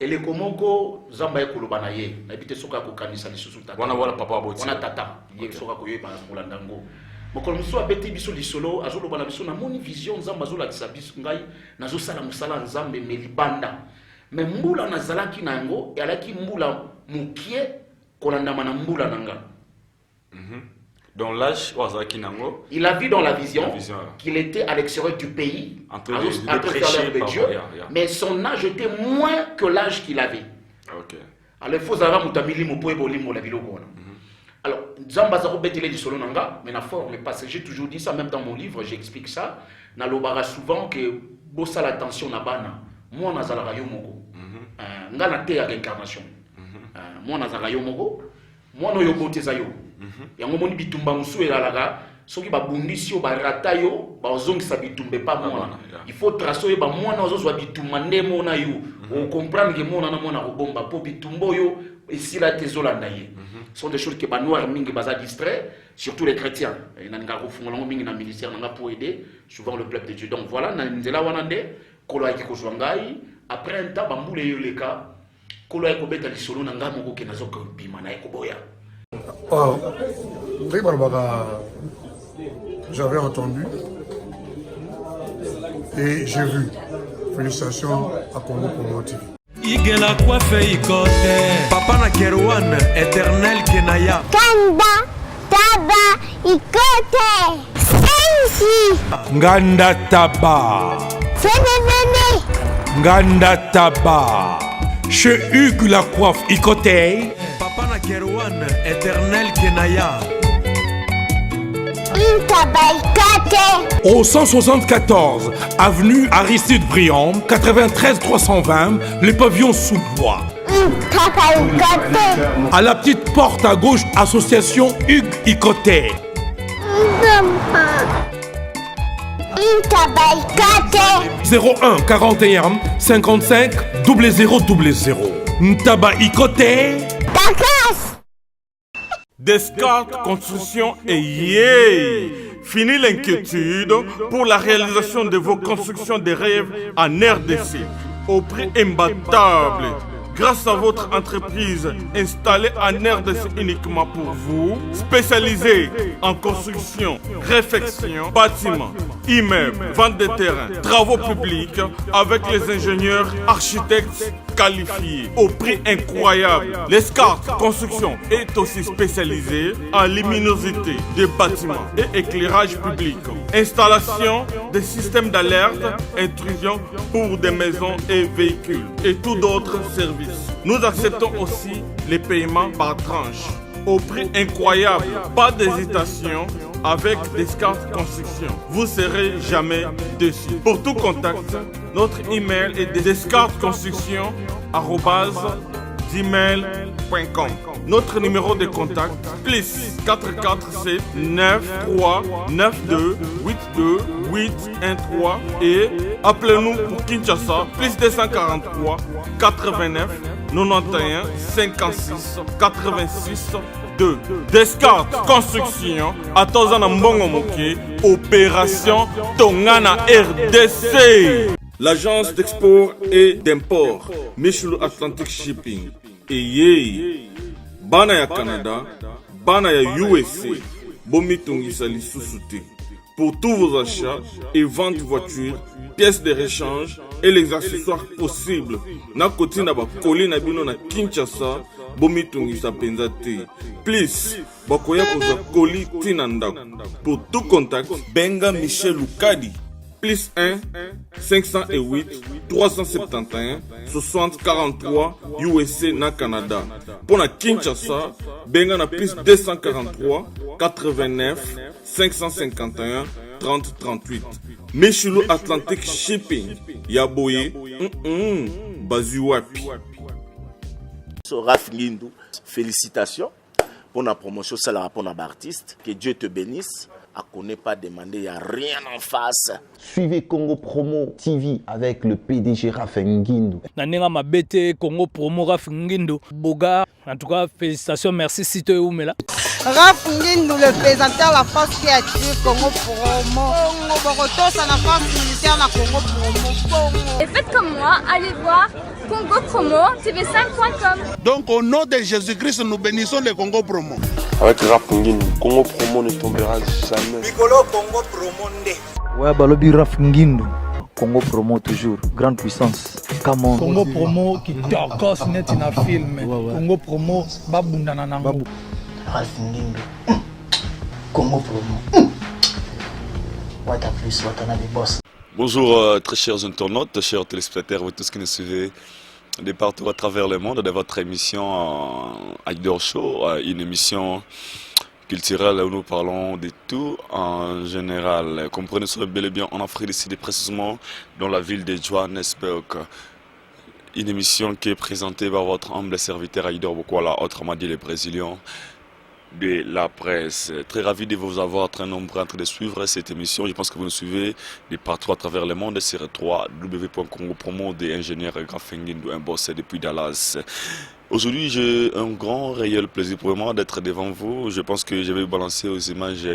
Et les komoko zamba ekoloba na ye na bité soka ko kanisa lisusu tata Wana papa aboti wana tata ye soka ko yeba molandango mokolo muso abeti biso lisolo azoloba na biso na moni vision zamba azolakisa biso ngai nazosala mosala nzambe melibanda mais mbula nazalaki nango yalaki mbula mukie kolandama na mbula nanga. Dans l'âge Kinango, il a vu dans la vision qu'il était à l'extérieur du pays en train de prêcher de Dieu, mais son âge était moins que l'âge qu'il avait. Alors il faut savoir mutamili mupoe bolimo la biloko. Alors Zamba zaro betele di solo nanga, mais na forme parce que j'ai toujours dit ça même dans mon livre, j'explique ça. Na lobara souvent que bossa l'attention na bana. Moi nazala yo moko. Ngana te ya réincarnation. Moi nazala yo moko. Moi no yo boteza yo. Yango moni bitumba musu elalaga soki babundisi yo barata yo bazongisa bitumbe pa mwana. Il faut tracer ba mwana ozozwa bitumba nde mona yo. On comprendre que mona na mona robomba po bitumbo yo esila tezolanda ye. Ce sont des choses que ba noir mingi baza distrait, surtout les chrétiens. Et nanga rofungolango mingi na ministère nanga pour aider souvent le peuple de Dieu. Donc voilà na nzela wana nde kolo yaki kozwa ngai après un temps bambule yo leka kolo yaki kobeta lisolo nanga moko ke nazoka bima na ekoboya. J'avais entendu et j'ai vu. Félicitations à Congo Promo TV. Igela coiffe ikote Papa na Kerouan éternel Kenaya Kanda Taba ikote Sensi Nganda Taba Fenenene Nganda Taba Chez Hugues la coiffe ikote Papa na Kerouan éternel Kenaya Au 174 avenue Aristide Briand, 93 320, le pavillon sous bois. À la petite porte à gauche, association Hugues Ikoté. 01 41 55 0000. Ntaba Ikoté. Descartes Construction et yeah! Fini l'inquiétude pour la réalisation de vos constructions de rêves en RDC au prix imbattable. Grâce à votre entreprise installée en RDC uniquement pour vous, spécialisée en construction, réfection, bâtiments, immeubles, vente de terrains, travaux publics avec les ingénieurs architectes qualifiés au prix incroyable. L'escarte Construction est aussi spécialisée en luminosité des bâtiments et éclairage public. Installation des systèmes d'alerte, intrusion pour des maisons et véhicules et tous d'autres services. Nous acceptons aussi les paiements par tranche au prix incroyable. Pas d'hésitation avec Descartes Construction. Vous ne serez jamais déçus. Pour tout contact, notre email est descartesconstruction@gmail.com. Notre numéro de contact plus 447 93 92 82 813 et appelez-nous pour Kinshasa plus 243 89 91 56 86 2. Descartes Construction à Tozana Mbongo Moké, opération Tongana RDC. L'agence d'export et d'import Michel Atlantic Shipping et yé bana ya Canada, bana ya USA, bomitungisa lisusuté. Pour tous vos achats et ventes voitures, pièces de rechange et les accessoires possibles. Na koti na ba koli na bino na Kinshasa, bomitungisa penzate. Please, bakoya koza koli tinandako. Pour tout contact, benga Michel Lukadi. Plus 1 508 371 60 43 USA na Canada. Pour na Kinshasa, benga na plus 243 89 551 30 38. Michelo Atlantic Shipping. Yaboye. Bazuapi. Raf Ngindou, félicitations pour la promotion, c'est la rapport d'artiste. Que Dieu te bénisse. À qu'on n'ait pas demandé, il n'y a rien en face. Suivez Congo Promo TV avec le PDG Raf Ngindou. Nanenga Mabete, Congo Promo Raf Ngindou. Boga, en tout cas, félicitations, merci Sito Oumela. Raf Ngindou, le présentateur de la force créative Congo Promo. Boroto, ça n'a pas militaire dans Congo Promo. Et faites comme moi, allez voir Congo Promo, TV5.com. Donc au nom de Jésus-Christ, nous bénissons le Congo Promo. Avec Raf Ngindou, Congo Promo ne tombera jamais. Piccolo Congo Promo nde. Ouais, balobi Raf Ngindou. Congo Promo toujours, grande puissance. Come on. Congo Promo qui torcos net na film. Congo Promo babundana nango. Raf Ngindou. Congo Promo. What a plus, what a boss. Bonjour très chers internautes, chers téléspectateurs, vous tous qui nous suivez de partout à travers le monde de votre émission Haïdor Show, une émission culturelle où nous parlons de tout en général. Comprenez cela bel et bien en Afrique du Sud, précisément dans la ville de Johannesburg. Une émission qui est présentée par votre humble serviteur Haïdor Bokwala, autrement dit les Brésiliens de la presse. Très ravi de vous avoir très nombreux en train de suivre cette émission. Je pense que vous nous suivez de partout à travers le monde sur www.congopromo des ingénieurs Raf Ngindou, un boss depuis Dallas. Aujourd'hui, j'ai un grand réel plaisir pour moi d'être devant vous. Je pense que je vais balancer aux images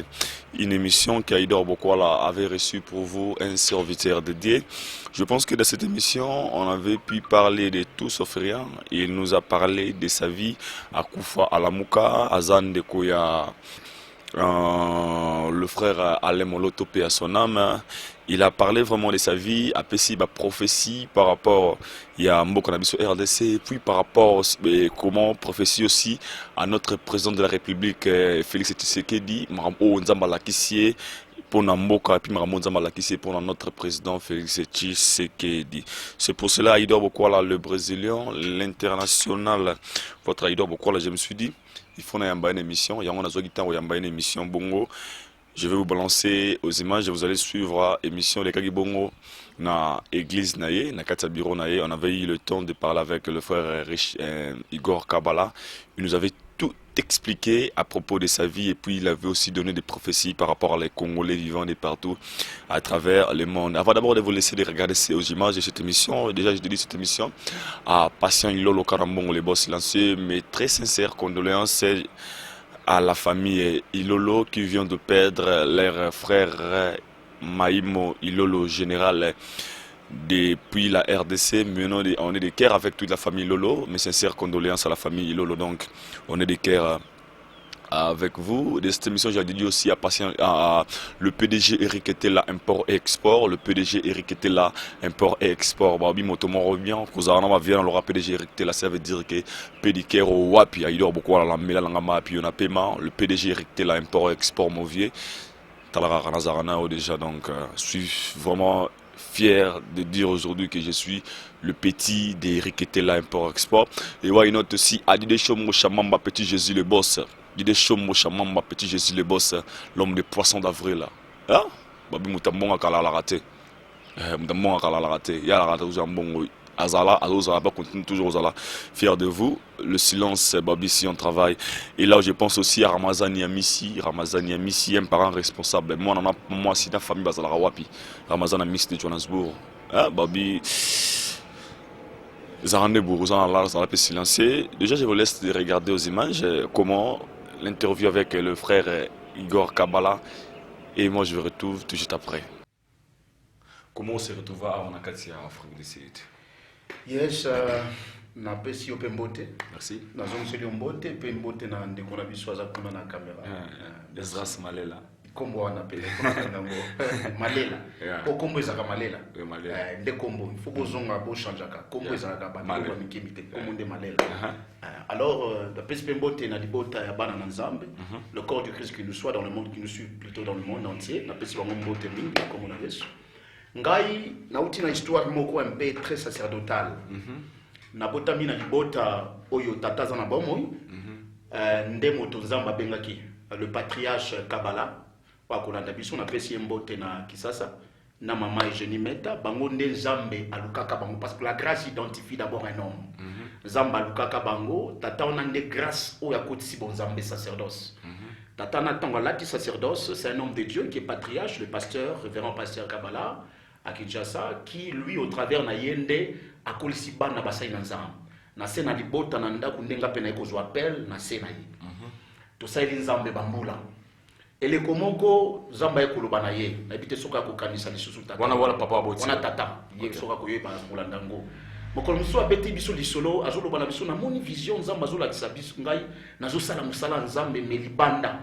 une émission qu'Haïdor Bokwala avait reçue pour vous, un serviteur dédié. Je pense que dans cette émission, on avait pu parler de tout sauf rien. Il nous a parlé de sa vie à Koufa Alamuka, à Zandekoya, le frère Alain Moloto, paix à son âme. Il a parlé vraiment de sa vie, a pessi ma prophétie par rapport à Mbokonabiso RDC, puis par rapport comment prophétie aussi à notre président de la République, Félix Tshisekedi, Marambo Nzamba Lakissie, pour Namboka, puis Marambo Nzamba Lakissie, pour notre président Félix Tshisekedi. C'est pour cela, Haïdor Bokwala, le Brésilien, l'international, votre Haïdor Bokwala, je me suis dit, il faut une émission, il y a une émission Bongo. Je vais vous balancer aux images et vous allez suivre l'émission de Kagibongo na église naye, na Katsabiro naye. On avait eu le temps de parler avec le frère Igor Kabala. Il nous avait tout expliqué à propos de sa vie et puis il avait aussi donné des prophéties par rapport à les Congolais vivant de partout à travers le monde. Avant d'abord de vous laisser de regarder ces images de cette émission, déjà je dédie cette émission à Patient Ilolo Karambongo, les boss silencieux, mais très sincères condoléances à la famille Ilolo qui vient de perdre leur frère Maïmo Ilolo, général depuis la RDC. Maintenant, on est des cœurs avec toute la famille Ilolo, mais sincères condoléances à la famille Ilolo. Donc, on est des cœurs avec vous. De cette émission, j'ai dédié aussi à le PDG Eric Etela, import et export. Le PDG Eric Etela, import et export. Babi Motomo revient. Kouzarana vient dans le PDG Eric Etela, ça veut dire que Pédicaire au Wapi, Haïdor Bokwala, la Mélalangama, puis on a paiement. Le PDG Eric Etela, import et export Mauvier. Talara Nazarana déjà. Donc, je suis vraiment fier de dire aujourd'hui que je suis le petit d'Eric Etela, import et export. Et ouais, une autre aussi, Adide Chomo Chamamba, petit Jésus le boss. Dide Chomo Chamamba, petit Jésus le boss, l'homme des poissons d'avril. Hein? Babi Moutambonga Kala la raté. Moutambonga Kala la raté. Ya la raté, Ouzambongo. Azala, Azala, continue toujours Azala. Fier de vous. Le silence, Babi, si on travaille. Et là, je pense aussi à Ramazani Amissi. Ramazani Amissi, un parent responsable. Moi, si la famille Bazala Rawapi. Ramazani Amissi de Johannesburg. Hein, Babi. Zarandebourg, on a pu silencer. Déjà, je vous laisse regarder aux images comment l'interview avec le frère Igor Kabala. Et moi, je vous retrouve tout de suite après. Comment on se retrouve à Wanakati en Afrique du Sud? Yes, na pesi yo pembote. Merci. Na zone seli mbote, pembote na ndeko na biso aza kuna na caméra. Desras Malela. Kombo wana pele nango Malela. Ko kombo ezaka Malela. Nde kombo, il faut bozonga bo changeaka. Kombo ezaka ba na mikimite, kombo nde Malela. Alors, la pesi pembote na libota ya bana na Nzambe, le corps du Christ qui nous soit dans le monde, qui nous suit plutôt dans le monde entier, na pesi bango mbote mingi comme on a Yesu. Ngai nauti na histoire moko un peu très sacerdotale. Na botami na libota oyo tataza na bomoi. Nde moto Nzamba bengaki le patriarche Kabala. Wa kolanda biso na pesi mbote na Kisasa na mama Eugénie Meta bango nde Nzambe alukaka bango parce que la grâce identifie d'abord un homme. Nzamba alukaka bango tata on a de grâce oyo akotisi bon Nzambe sacerdoce. Tata Natanga lati sacerdoce, c'est un homme de Dieu qui est patriarche, le pasteur, révérend pasteur Kabala à Kinshasa, qui lui au travers na yende akolisi bana basai na Nzambe. Na se na libota na ndako ndenga pena ekozwa appel na se na ye. To sa ili Nzambe bambula. Ele komoko Nzamba ekoloba na ye. Na bite soka ko kanisa lisusu tata. Wana papa aboti. Wana tata. Ye soka ko yeba kolanda ngo. mokolo mosusu abeti biso lisolo azoloba na biso na moni vision nzambe azolakisa biso ngai nazosala mosala nzambe me libanda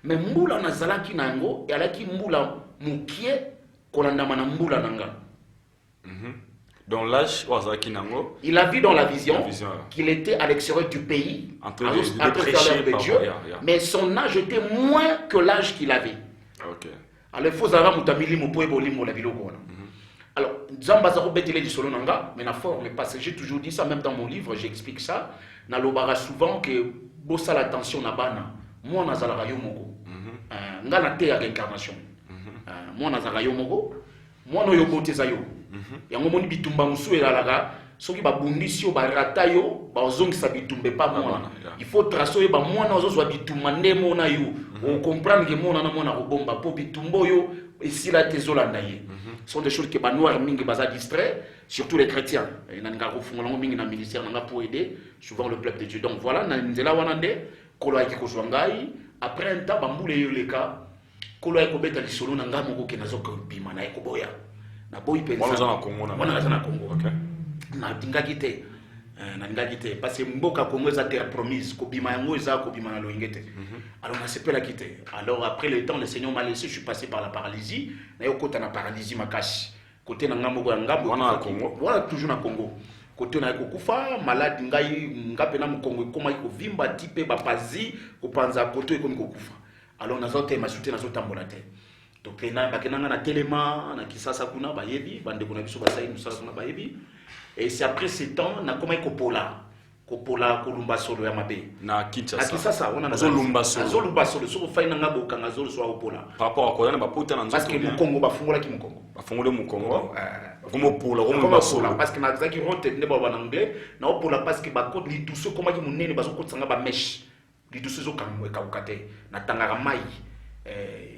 me mbula nazalaki na yango eyalaki mbula mokie kolandama na mbula na nga. Dans l'âge, il a vu dans la vision qu'il était à l'extérieur du pays, en train de prêcher de Dieu, mais son âge était moins que l'âge qu'il avait. Alors il faut savoir mutamili mopoe bolimo la biloko. Alors Zambazaro betele di solo nanga, mais na forme parce que j'ai toujours dit ça même dans mon livre, j'explique ça. Na lobara souvent que bossa l'attention na bana, moi nazala yo moko. Ngana te ya réincarnation. Moi nazala yo moko, moi no yo boteza yo. Yango moni bitumba musu elalaga soki babundisi yo barata yo bazongisa bitumbe pa mwana. Il faut tracer yo ba mwana ozozwa bitumba nde mona yo. On comprendre que mona na mwana robomba po bitumbo yo esila tezolanda ye. Ce sont des choses que banoir mingi baza distrait, surtout les chrétiens. Nanga kofungolango mingi na ministère nanga pour aider souvent le peuple de Dieu. Donc voilà na nzela wana nde kolo aki ko ngai après un temps bambule yo leka kolo ay ko beta lisolo nanga moko ke nazoko bima na ko boya. Na boy pensa na Congo na Congo. OK. Na tingaki te. Na ndaki te parce que mboka Congo za terre promise ko bima yango za ko bima na loingete. Alors on s'est pas la quitter. Alors après le temps le Seigneur m'a laissé, je suis passé par la paralysie. Na yo kota na paralysie makashi. Côté na ngambo ya ngambo wana Congo. Voilà toujours na Congo. Côté na kokufa malade ngai ngape na Congo koma iko vimba type ba pazi ko panza côté ko kokufa. Alors na zote masute na zotambola te. Donc na bakenanga na telema na kisasa kuna bayebi bande kuna biso basai musala kuna bayebi. Et c'est après ce temps na koma iko pola kolumba solo ya mabe na Kinshasa on a zolumba solo so faina ngabo kanga zolo so pola par rapport à quoi na baputa na nzoto parce que mu Congo bafungola ki mu Congo bafungole mu Congo comme pola kolumba solo parce que na zaki rote ne ba bana ngbe na pola parce que ba code li tout ce comment ki munene bazokotanga ba mesh li tout ce zo kamwe ka ukate na tangara mai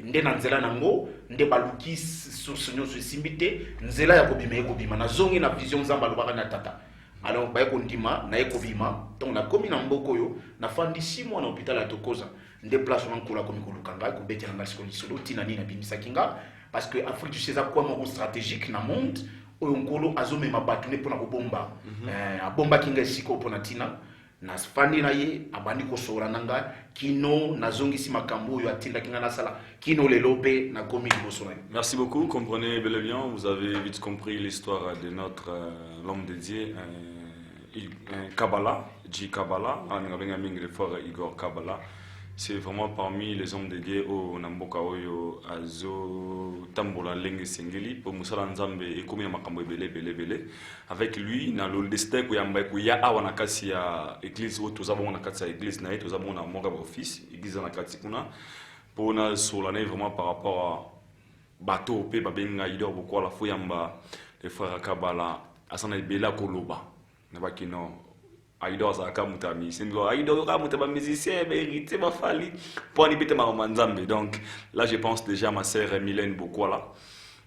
nde na nzela nango nde baluki sonyo so simbite nzela ya kobima na zongi na vision nzamba lobaka na tata. Alors ba ko ndima na eko bima donc na komi na mboko yo na fandi 6 mois na hôpital à Tokoza déplacement kula komi ko lukanga ko betela ngal sikoli solo tina nina bimisa kinga parce que Afrique du César quoi mo stratégique na monde oyo ngolo azome mabatu ne pona ko bomba a bomba kinga siko pona tina na fandi na ye abandi ko sora nanga kino na zongisi makambo yo atinda kinga na sala kino le lope na komi bosona. Merci beaucoup, comprenez bel et bien, vous avez vite compris l'histoire de notre l'homme dédié Kabbalah, J Kabbalah, Igor Kabbalah. C'est vraiment parmi les hommes dédiés au Namboka Oyo Azo Tambola Lenge Sengeli pour Musala Nzambe et Komi Makambo Bele. Avec lui, dans le destin où il y a Awanakasi à l'église, où tous avons Nakatsi à l'église, tous avons un Moga office, l'église Nakatsi Kuna, pour nous solane vraiment par rapport à bateau, Pe Babenga, Idor, Boko, la Fouyamba, les frères Kabbalah, Asana Bela Koloba, Nabakino. Aïdor Zaka Moutami, c'est une Aïdor Moutaba musicien, mérité ma fali pour animer ma manzambe. Donc là, je pense déjà à ma sœur Mylène Bokwala.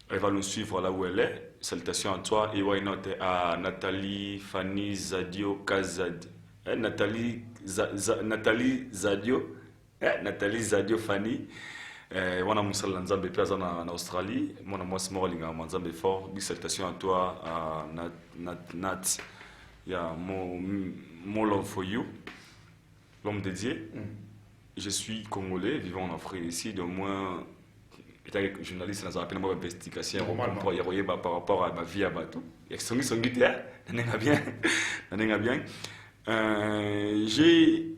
Elle va nous suivre là où elle est. Salutations à toi et why not à Nathalie Fanny Zadio Kazad. Nathalie Zadio. Nathalie Zadio Fanny. Wana Moussala Nzambe Plaza en Australie. Mon moi c'est Moralinga Manzambe fort. Big salutations à toi à Nat. Il y a mon love for you, l'homme dédié. Je suis congolais, vivant en Afrique ici, de moins. J'étais journaliste dans une investigation par rapport à ma vie à Batou. Il y a son guitare, bien. J'ai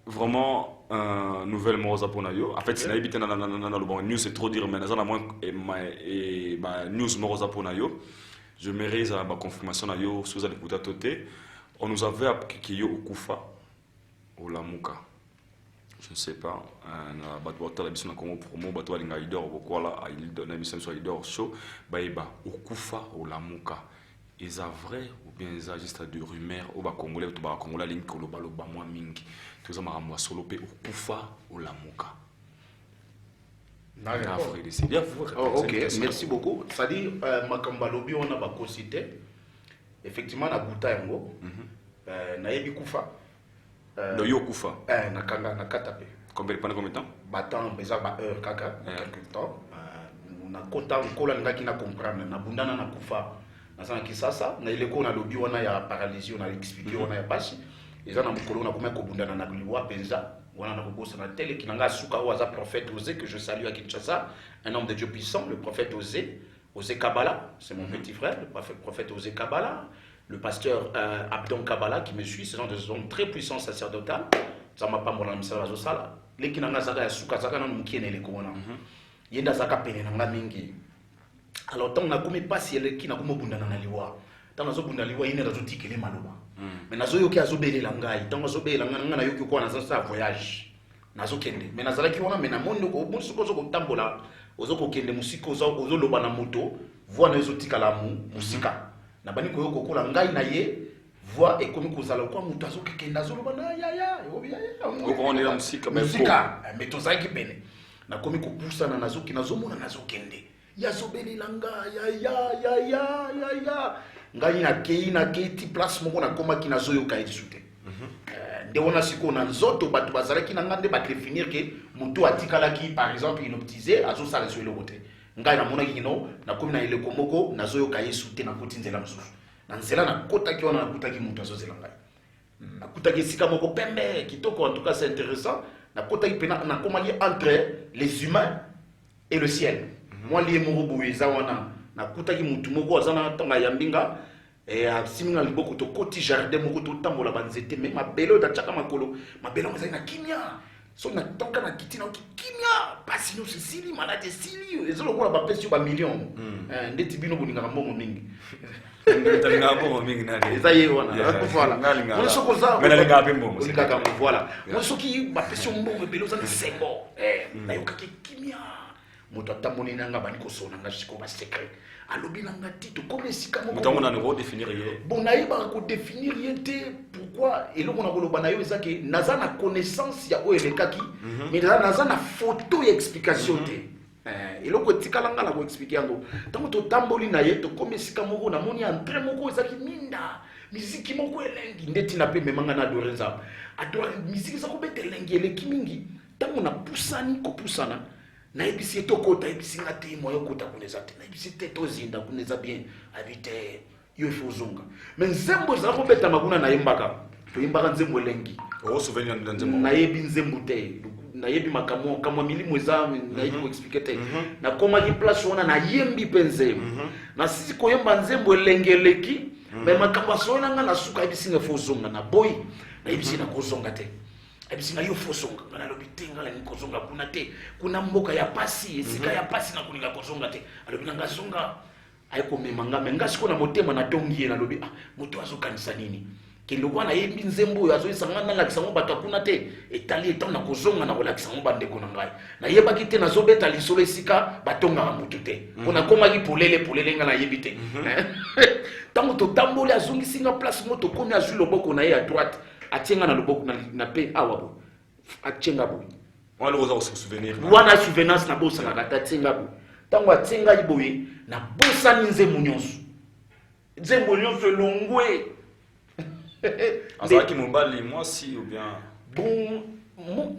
vraiment un nouvel Morosa Ponayo. En fait, c'est habité dans le bon news, c'est trop dire, mais dans la news Morosa Ponayo. Je mérite ma confirmation à yo sous l'écoute à Toté. On nous avait appris qu'il y a au Koufa, au Lamuka. Je ne sais pas. On a battu la mission de Congo promo, battu la ligne Idor, au Kuala, la mission sur Idor show. Baïba, au Koufa, au Lamuka. Est-ce vrai ou bien est-ce juste des rumeurs au Congolais, au Congolais, ligne Koloba, moi mingi. Tout ça m'a ramené solo au Koufa, au Lamuka. Ok, merci beaucoup. C'est-à-dire, Makambalobi, on a cité. Effectivement, na buta yango. Na yebi kufa. No yo kufa. Na kanga na katape. Combien de temps? Batan, beza ba heure kaka, quelque temps. Na kota nkola ngaki na comprendre na bundana na kufa. naza na Kisasa na ile ko na lobby wana ya paralysie on a expliqué wana ya pasi eza na mukolo na kuma ko bundana na liwa penza wana na kobosa na tele kinanga suka o aza prophète Osé que je salue à Kinshasa, un homme de Dieu puissant, le prophète Osé Kabbalah, c'est mon petit frère, le prophète Osé Kabbalah, le pasteur Abdon Kabbalah qui me suit, ce sont des hommes très puissants sacerdotales. Ça m'a pas molana misala zo sala. Les kinanga zaka ya suka zaka na mukene le kona. Yenda zaka pene na mingi. Alors tant na komi pasi ele kina komo bundana na liwa. Tant nazo bundana liwa ine nazo tikele maloba. Mais nazo yoki azobelela ngai, tant nazo belela ngana yoki ko na sa voyage. Nazo kende. Mais nazala ki wana mena mondo ko bonso ko zo ko tambola. Ozo ko kende musiko ozo loba na moto, voix na zo tikala musika. Na bani ko yoko kola ngai na ye. Voix et comme kozala kwa mutu azokekenda azoloba na ya on est la musique mais mais tozaki pene na komi kopusana nazoki nazomona nazokende yazobelela ya ngai na kei place moko na komaki nazoyoka esute nde wana siko na nzoto bato bazalaki na ngande badefinir ke mutu atikalaki par exemple inoptisé azosala so eloko te ngai namonaki kino nakomi na eleko moko nazoyoka esute na koti nzela mosusu na nzela na kotaki wana na kutaki mutu azozela ngai na kutaki sika moko pembe kitoko. En tout cas c'est intéressant na kotaki pena na komali entre les humains et le ciel. Moi lié moko boyeza wana na kutaki mutu moko azana tonga ya mbinga et asiminga liboko to koti jardin moko to tambola banzete mais mabelo da chaka makolo mabelo mezali na kimia so na toka na kitina kimia pasi no sili malade sili ezolo ko ba pesi ba million ndeti bino bolinga mbongo mingi eza ye wana voilà on se koza voilà on se ki ba pesi mbongo belo za sembo na yokaki kimia moto atamoni nanga bani ko sona nga siko ba secret alobi nanga tito comme sika moko moto na ngo définir ye bon na yeba ko définir yete pourquoi et loko na koloba na yo ezaki naza na connaissance ya oelekaki mais naza na photo et explication te et loko tikala ngala ko expliquer ngo tango to tamboli na ye to comme sika moko na moni entre moko ezaki minda miziki moko elengi ndeti na pe memanga na dorenza adore miziki za ko betelengi eleki mingi tango na pusani ko pusana na ebisi tokota ebisi ngate moyo kota kuneza te na ebisi te tozinda kuneza bien habite yo ifozunga mais nzembo za ko beta makuna na yembaka to yembaka nzembo elengi o souvenir de nzembo na yebi nzembo te na yebi makamo kama milimo za na yebi ko expliquer te na koma ki place wana na yembi penze na sisi ko yemba nzembo elengeleki mais makamba sona nga na suka ebisi ngefozunga na boy na ebisi na kozonga te ebisinga yo fosonga ngala lobitenga la nikozonga kuna te kuna mboka ya pasi esika ya pasi na kuninga kozonga te alobi nanga zonga ayiko memanga menga siko na motema na tongi na lobi moto azokanisa nini kiloko na yebi nzembo azo isanga na lakisa mo bato kuna te etali etant na kozonga na kolakisa mo bande ko na ngai na yeba kite na zobeta lisolo esika batonga mutu te ona koma ki polele ngala yebi te tango to tambole azongi singa place moto komi azwi loboko na ye à droite atienga na loboko na pe awabo atienga bo wala oza se souvenir wana souvenance na bosa na tatinga bo tango atienga iboye na bosa ni nzembo nyonso longwe azaki mobali mwasi ou bien bon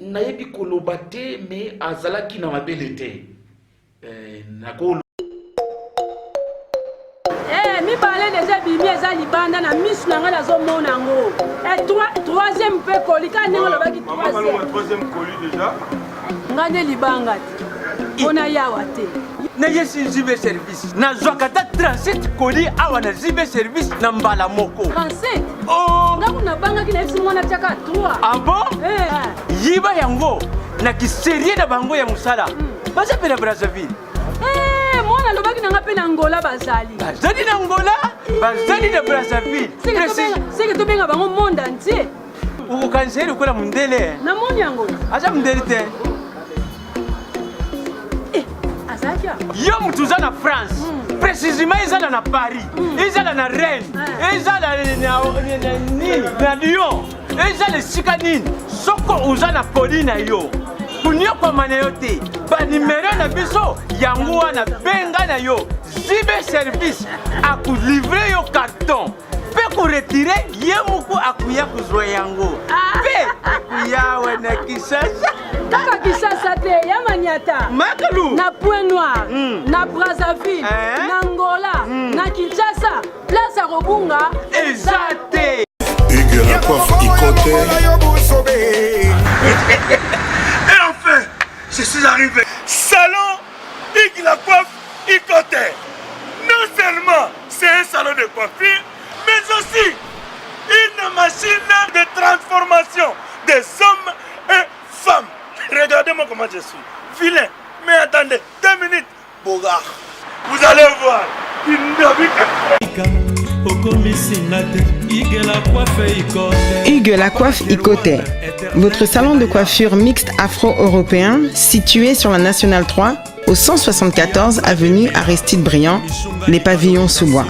na yebi koloba te mais azalaki na mabele te na ko mi parler déjà bimi eza libanda na misu na nga nazomona ngo et troisième pe koli ka ndenge olobaki troisième koli déjà nga nde libanga te mpona yawa te nayesi zibe service nazwaka ta 37 koli awa na zibe service na mbala moko 37 nga kuna bangaki na yebisi mwana tiaka 3 ah bon yiba yango na kiserie na bango ya mosala baza mpe na Brazzaville mwana lobaki nanga mpe na Angola bazali na Angola bazali na Brazzaville seke tobenga bango monde entier okokaniseli lokola mondele namoni yango aza mondele te azalaki yo mutu uza na France précisément ezala na Paris ezala na Rennes ezala na Lyon ezala esika nini soko uza na koli na yo kunyokoma na yo te banimero na biso yango wana benga na yo zibe service akulivre yo carton mpe kuretire ye moku akuya kuzwa yango mpe akuyawe na Kinshasa kaka Kinshasa te ya Maniata Makalu na Point Noir na Brazzaville na Angola na Kinshasa Kinshasa, place à Robunga, Ezate. Hugues la coiffe Ikote. Et enfin, je suis arrivé. Salon Hugues la coiffe Ikote. Non seulement c'est un salon de coiffure, mais aussi une machine de transformation des hommes et femmes. Regardez-moi comment je suis. Vilain. Mais attendez, 2 minutes. Bogart. Vous allez voir. Hugues la coiffe Ikote. Votre salon de coiffure mixte afro-européen situé sur la Nationale 3 au 174 avenue Aristide Briand, les pavillons sous bois.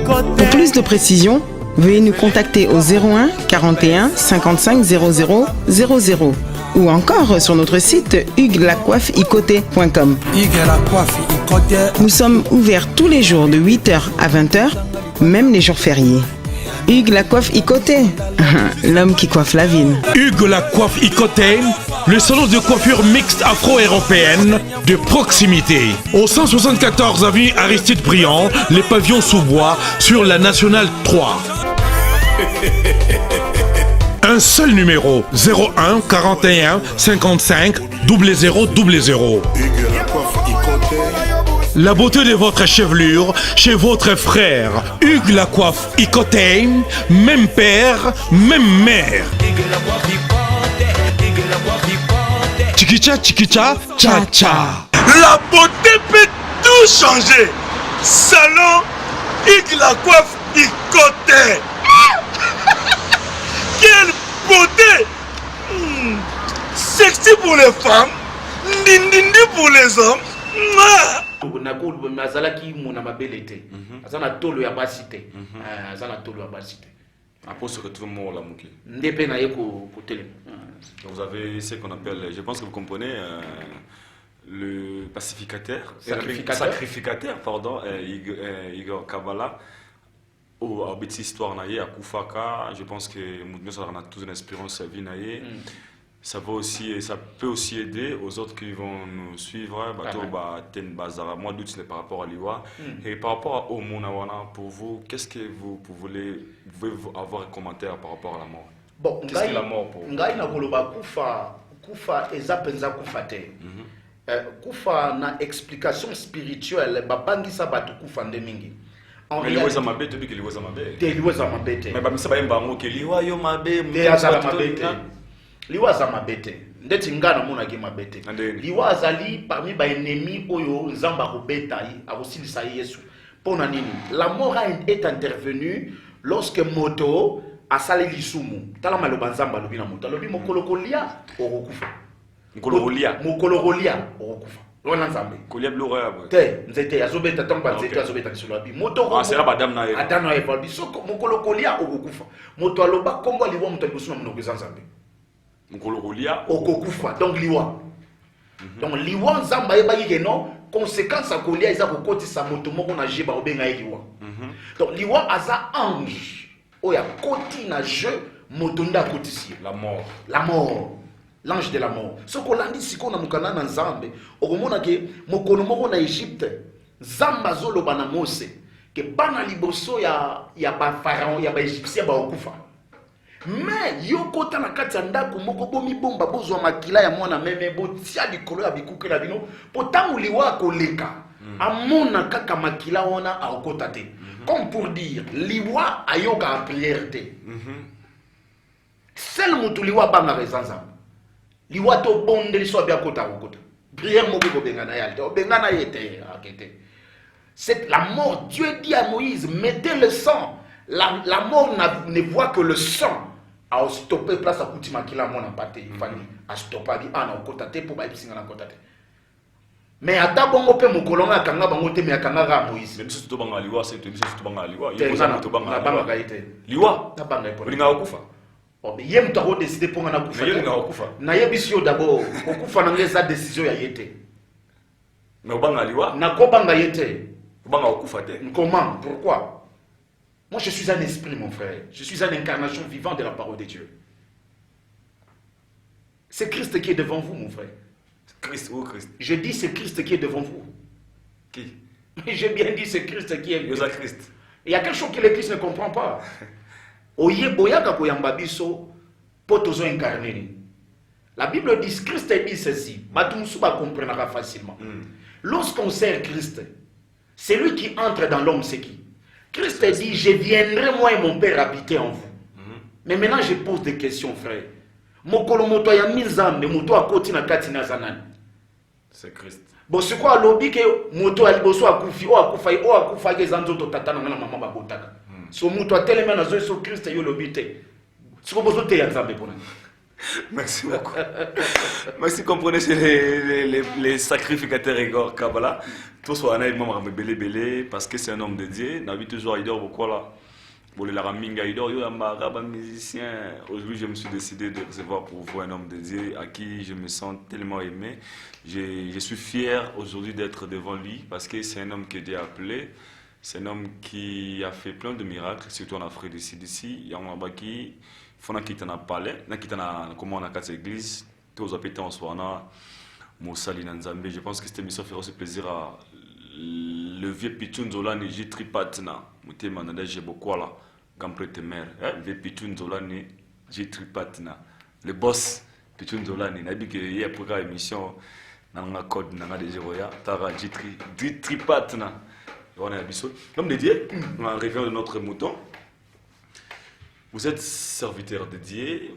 Pour plus de précisions, veuillez nous contacter au 01 41 55 00 00 ou encore sur notre site hugueslacoiffeikote.com. Nous sommes ouverts tous les jours de 8h à 20h, même les jours fériés. Hugues la coiffe Ikote, l'homme qui coiffe la ville. Hugues la coiffe Ikote, le salon de coiffure mixte afro-européenne de proximité. Au 174 avenue Aristide Briand, les pavillons sous bois sur la Nationale 3. Un seul numéro, 01 41 55 00 00. La beauté de votre chevelure chez votre frère. Hugues la coiffe Ikote, même père, même mère. Chikicha, chikicha, cha cha. La beauté peut tout changer. Salon Hugues la coiffe Ikote. Quelle beauté! Sexy pour les femmes, ndindindi pour les hommes. Nazalaki mona mabelete. Azana tolo ya basite. Azana tolo ya basite. Après, on se retrouve mort là, Mouki. Vous avez ce qu'on appelle, je pense que vous comprenez, le pacificateur, sacrificateur, pardon, Igor Kabbalah. Au petit histoire naïe à Koufaka, je pense que nous avons tous une expérience à vie naïe. Ça peut aussi aider aux autres qui vont nous suivre. Moi, doute c'est par rapport à l'Iwa. Et par rapport au Monawana, pour vous, qu'est-ce que vous pouvez avoir un commentaire par rapport à la mort? Bon, qu'est-ce que la mort pour vous? Ngai na koloba kufa eza penza kufa te. Kufa na explication spirituelle babangisa batu kufa ndemingi. Mais liwa za mabe to biki liwa za mabe. Te liwa za mabe te. Mais bamisa ba yemba ngo ke liwa yo mabe. Te azala mabe te. Liwa za mabe te. Ndeti ngana mona ki mabe te. Liwa azali parmi ba ennemis oyo nzamba ko beta yi akosilisa Yesu. Pona nini? La mort est intervenue lorsque moto asali lisumu. Tala maloba nzamba lobi na moto. Lobi mokolokolia okokufa. Mokolokolia okokufa. Lona nzambe kolia blora yabo te nzete azobeta tamba nzete azobeta kisolo abi moto c'est là madame na adam na evalbi soko mokolo kolia okokufa moto aloba kombo liwa moto liboso na mnoko nzambe mokolo kolia okokufa donc liwa donc liwa nzamba yeba yike non conséquence akolia eza kokotisa moto moko na jeba obenga liwa donc liwa aza ange oya koti na jeu moto nda kotisi la mort l'ange de la mort. Ce qu'on a dit, c'est qu'on a mukana na Nzambe. Okomona ke mokolo moko na Égypte, Zamba zolo bana Mose, ke bana liboso ya ba pharaon, ya ba égyptien ba okufa. Mais yoko ta na kati ya ndako moko bomi bomba bozwa makila ya mwana meme botia likolo ya bikuke na bino, potangu liwa koleka. Amona kaka makila wana aokota te. Comme pour dire, liwa ayoka a prière te. Seul mutu liwa banga rezanza. Liwato bonde so bien kota kota. Prière mo ko bengana yalte. Bengana yete akete. C'est la mort. Dieu dit à Moïse, mettez le sang. La mort ne voit que le sang. A stopper place à kutima kila mona pate. Il fallait a stopper di ana kota te pour ba isinga na kota te. Mais ata bongo pe mokolonga kanga bango te me akanga ga Moïse. Même si to banga liwa c'est to banga liwa. Il faut to banga banga ite. Liwa na banga ipo. Linga okufa. Oh, mais yem to décider pour na kufa. Na yebisio d'abord, okufa na ngeza décision ya yete. Mais obanga liwa? Na ko banga yete. Obanga okufa te. Comment? Pourquoi? Moi je suis un esprit mon frère. Je suis une incarnation vivante de la parole de Dieu. C'est Christ qui est devant vous mon frère. Christ ou Christ? Je dis c'est Christ qui est devant vous. Qui? J'ai bien dit c'est Christ qui est venu. Christ. Il y a quelque chose que l'Église ne comprend pas. La Bible dit, Christ dit ceci. Comprendra facilement. Lorsqu'on sert Christ, c'est lui qui entre dans l'homme, c'est qui? Christ dit, je viendrai moi et mon Père habiter en vous. Mais maintenant je pose des questions, frère. C'est Christ. Bon, c'est quoi lobby que moto aliboso akufi o akufa o akufa ke zanzoto tata na mama babotaka. So moto atelema na zo so Christ yo lobby te. Siko bozo te ya nzambe pona. Merci beaucoup. Merci, comprenez, c'est les sacrificateurs et Igor Kabbalah. Tout soit un maman belé parce que c'est un homme de Dieu. N'a vu toujours Idor beaucoup là. Bon, le Raminga Idor, yo un musicien. Aujourd'hui, je me suis décidé de recevoir pour vous un homme de Dieu à qui je me sens tellement aimé. Je suis fier aujourd'hui d'être devant lui parce que c'est un homme que Dieu a appelé. C'est un homme qui a fait plein de miracles, surtout en Afrique d'ici. Il y a un homme qui qui t'en a parlé, comment on a quatre églises, tous les en soi, Moussali Nanzambe. Je pense que cette émission fera aussi plaisir à le vieux Pichun Zolani, Jitri Patna, Moutema Nadaje Bokwala, Gampre Temer, le vieux Pichun Zolani, Jitri Patna, le boss Pichun Zolani, n'a dit qu'il y a pour la émission, n'a code, n'a des Roya, Tara Jitri Patna. On est habitué. Comme de Dieu, on revient de notre mouton. Vous êtes serviteur de Dieu,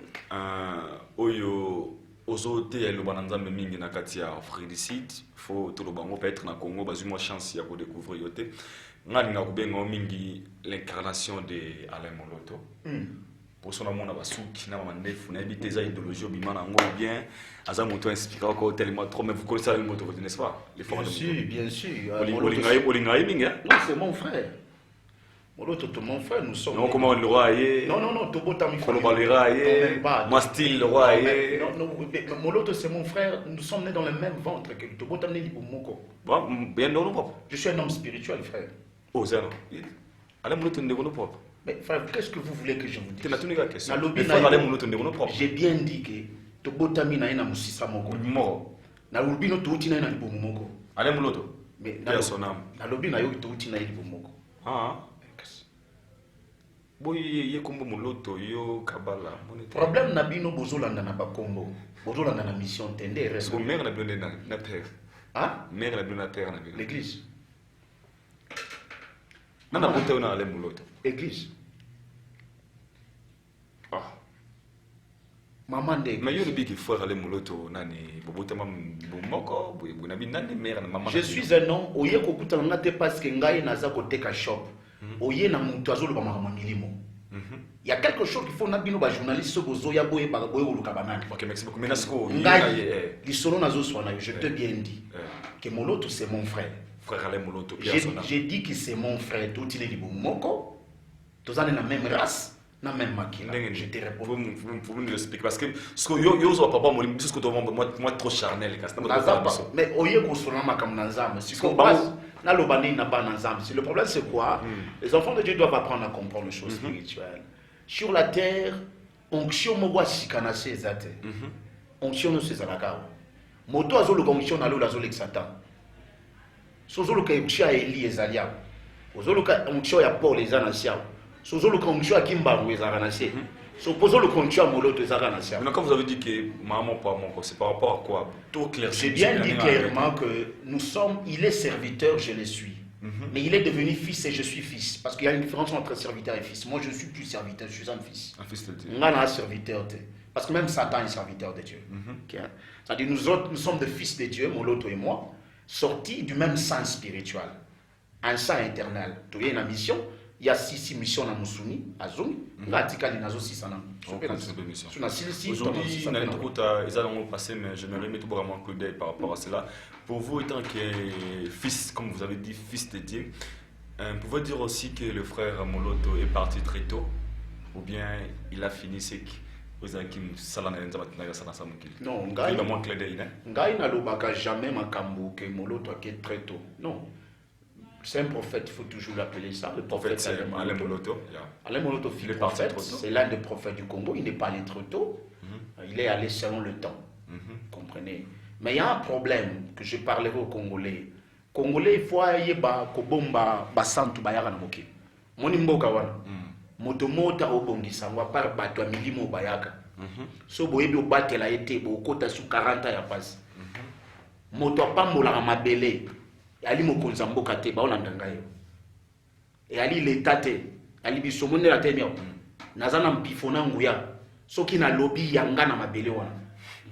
Oyo, Ozote, et le Bananzambe Mingi Nakatia, Afrique du Sud, faut tout le bango peut être na Congo, parce que moi chance à découvrir yote. Ngani Nakubengo Mingi l'incarnation de Alain Moloto. Pour son amour, on a souki na mandef, on a habité des idéologies bimana ngo bien, Azam Moto inspiré encore tellement trop, mais vous connaissez Alain Moloto, n'est-ce pas? Bien sûr, bien sûr. Olingaï Mingi, hein? Non, c'est mon frère. Moloto, mon frère, nous sommes. Non, comment le roi est. Non, Tobo Tami. Comment le roi est. Moi, style, le roi est. Non, Moloto, c'est mon frère. Nous sommes nés dans le même ventre que Tobo Tami Libumoko. Bon, bien, non, je suis un homme spirituel, frère. Oh, c'est allez, Moloto, ne vous propre. Mais frère, qu'est-ce que vous voulez que je vous dise? C'est la tunique question. J'ai bien dit que Tobo Tami na ina musisa moko. Moko. Na lubino touti na ina libumoko. Allez, Moloto. Mais na lubino yo touti na libumoko. Ah. Boy kombo moloto yo kabala problème na bino bozolanda na bakombo bozolanda na mission tende reste ko mère na bino na terre ah mère na bino na terre na bino l'église nana bote na ale moloto église ah maman de mais yo le biki frère ale moloto nani bobote mam bomoko boy na bino nani mère na maman je suis un homme oye ko kutana na te parce que ngai naza ko teka shop. Il y a quelque chose qu'il faut nabino ba journaliste bozo ya boye ba boye oluka banani. OK, merci beaucoup. Menasco, je te bien dit que Moloto c'est mon frère. Frère Alain Moloto. J'ai dit que c'est mon frère, tout il est libre moko. Tous on est la même race, la même makina. Je te réponds. Vous me l'expliquer parce que ce que yo zo papa moi ce que moi trop charnel mais oye ko sona makam nanzam si ko le problème c'est quoi? Les enfants de Dieu doivent apprendre à comprendre les choses spirituelles. Sur la terre, onction mogwa sikanase ezate. Onction no sezalaka. Moto azolo onction na lo la zolo Satan. Sozolo ka onction Eli ezalia. Ozolo ka onction ya Paul ezana sia. Sozolo ka onction Kimbangu ezana sia. Supposons le onction Moloto ezana sia. Mais quand vous avez dit que maman pas mon c'est par rapport à quoi? Tout clair. J'ai bien dit clairement que nous sommes, il est serviteur, je le suis. Mais il est devenu fils et je suis fils. Parce qu'il y a une différence entre serviteur et fils. Moi, je ne suis plus serviteur, je suis un fils. Un fils de Dieu. On a un serviteur. Parce que même Satan est serviteur de Dieu. C'est-à-dire, nous autres, nous sommes des fils de Dieu, Moloto et moi, sortis du même sang spirituel. Un sang éternel. Tu as une mission. Il y a 6 missions dans Moussuni, à Zoum. Aujourd'hui, ils allont passer, mais j'aimerais mettre vraiment un coup d'œil par rapport à cela. Pour vous, étant que fils, comme vous avez dit, fils de Dieu, pouvez dire aussi que le frère Moloto est parti très tôt, ou bien il a fini sec? Non, Ngai n'a jamais makambo que Moloto a été très tôt. Non. C'est un prophète, il faut toujours l'appeler ça. Le prophète, c'est Alain Moloto. Alain Moloto, fils prophète, c'est l'un des prophètes du Congo. Il n'est pas allé trop tôt. Il est allé selon le temps. Comprenez. Mais il y a un problème que je parlerai aux Congolais. Congolais il faut yeba ko bomba basantu bayaka na mokili. Moni mboka wana. Moto mota obongisa ngwa par bato ya milimo bayaka. So boyebi obatela ete bokota su 40 ya pasi. Moto apambola mabele. Ali mokonza mboka te baolanda ngai. Et ali l'état te. Ali bisomone la te miao. Nazana mpifona nguya. Soki na lobby yanga na mabele wana.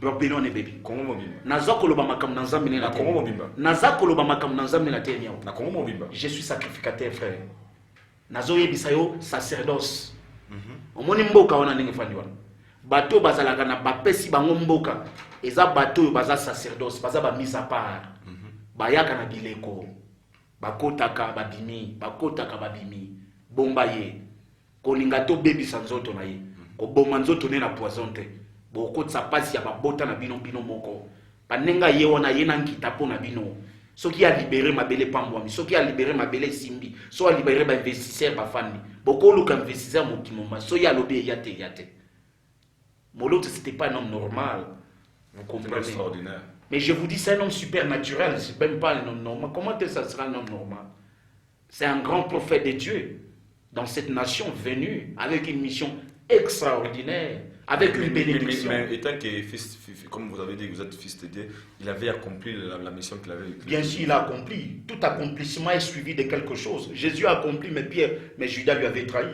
Bébé on est bébé. Comment mobimba? Nazakolo ba makam na nzambe na Congo mobimba. Nazakolo ba makam na nzambe na te miao. Na Congo mobimba. Je suis sacrificateur frère. Nazo yebisa yo sacerdoce. Omoni mboka wana ndenge fandi wana. Bato bazalaka na bapesi bango mboka. Eza bato baza sacerdoce, baza ba mise à part. Bayaka na bileko. Bakotaka babimi, bakotaka babimi. Bomba ye. Kolinga to bebisa nzoto na ye. Ko bomba nzoto ne na poison te. Boko tsa pasi ya babota na bino moko. Panenga ye wana ye na nkita po na bino. Soki a libéré mabele pambwami, soki a libéré mabele simbi, so a libéré ba investisseur ba fandi. Boko luka investisseur mokimoma, so ya lobé yate. Moloto c'était pas un homme normal. Vous comprenez? Extraordinaire. Mais je vous dis c'est un homme supernaturel, c'est même pas un homme normal. Comment ça sera un homme normal? C'est un grand prophète de Dieu dans cette nation venu avec une mission extraordinaire. Avec une bénédiction. Mais étant que fils, comme vous avez dit, vous êtes fils de Dieu, il avait accompli la mission qu'il avait. Bien sûr, il a accompli. Tout accomplissement est suivi de quelque chose. Jésus a accompli, mais Judas lui avait trahi.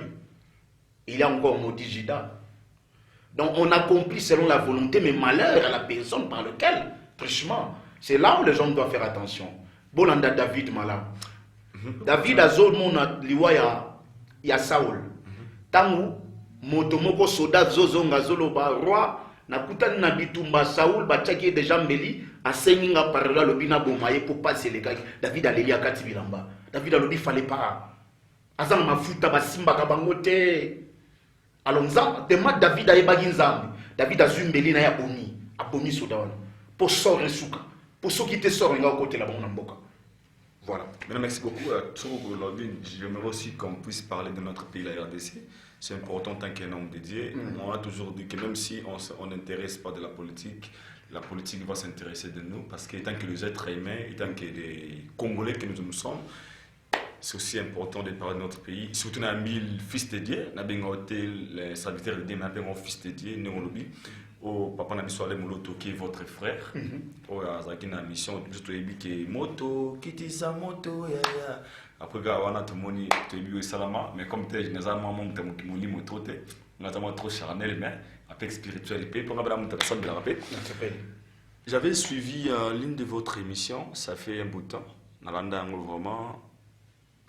Il a encore maudit Judas. Donc on accomplit selon la volonté, mais malheur à la personne par laquelle, franchement, c'est là où les gens doivent faire attention. Bolanda David Malam. David a zone mon liwa ya Saul. Tangu motomoko soda zozonga zoloba roi na kutani na bitumba Saul bachaki déjà mbeli asenginga par là lobina bomaye pour passer les gars. David aleli akati bilamba. David alobi fallait pas. Azang mafuta basimba ka bangote. Alors nzamba tema David ayebaki nzambe. David azumbeli na ya abomi soda wana. Pour sort suka. Pour ceux qui te sortent nga côté là bon na mboka. Voilà. Maintenant, merci beaucoup. J'aimerais aussi qu'on puisse parler de notre pays, la RDC. C'est important tant qu'un homme dédié. On a toujours dit que même si on n'intéresse pas de la politique va s'intéresser de nous parce que tant que les êtres humains, tant que les Congolais que nous sommes, c'est aussi important de parler de notre pays. Surtout, on a mis le fils de Dieu, on a bien les serviteurs de Dieu, on a bien le fils de Dieu, nous on au papa na biso ale moloto qui est votre frère au azaki na mission juste ebi ke moto kitisa moto ya après ga wana tomoni to ebi salama mais comme tel généralement mon tamo ki moli moto te notamment trop charnel mais avec spirituel pe pour ngabela mon personne de la rapé. J'avais suivi l'une de votre émission, ça fait un bout de temps nalanda ngo vraiment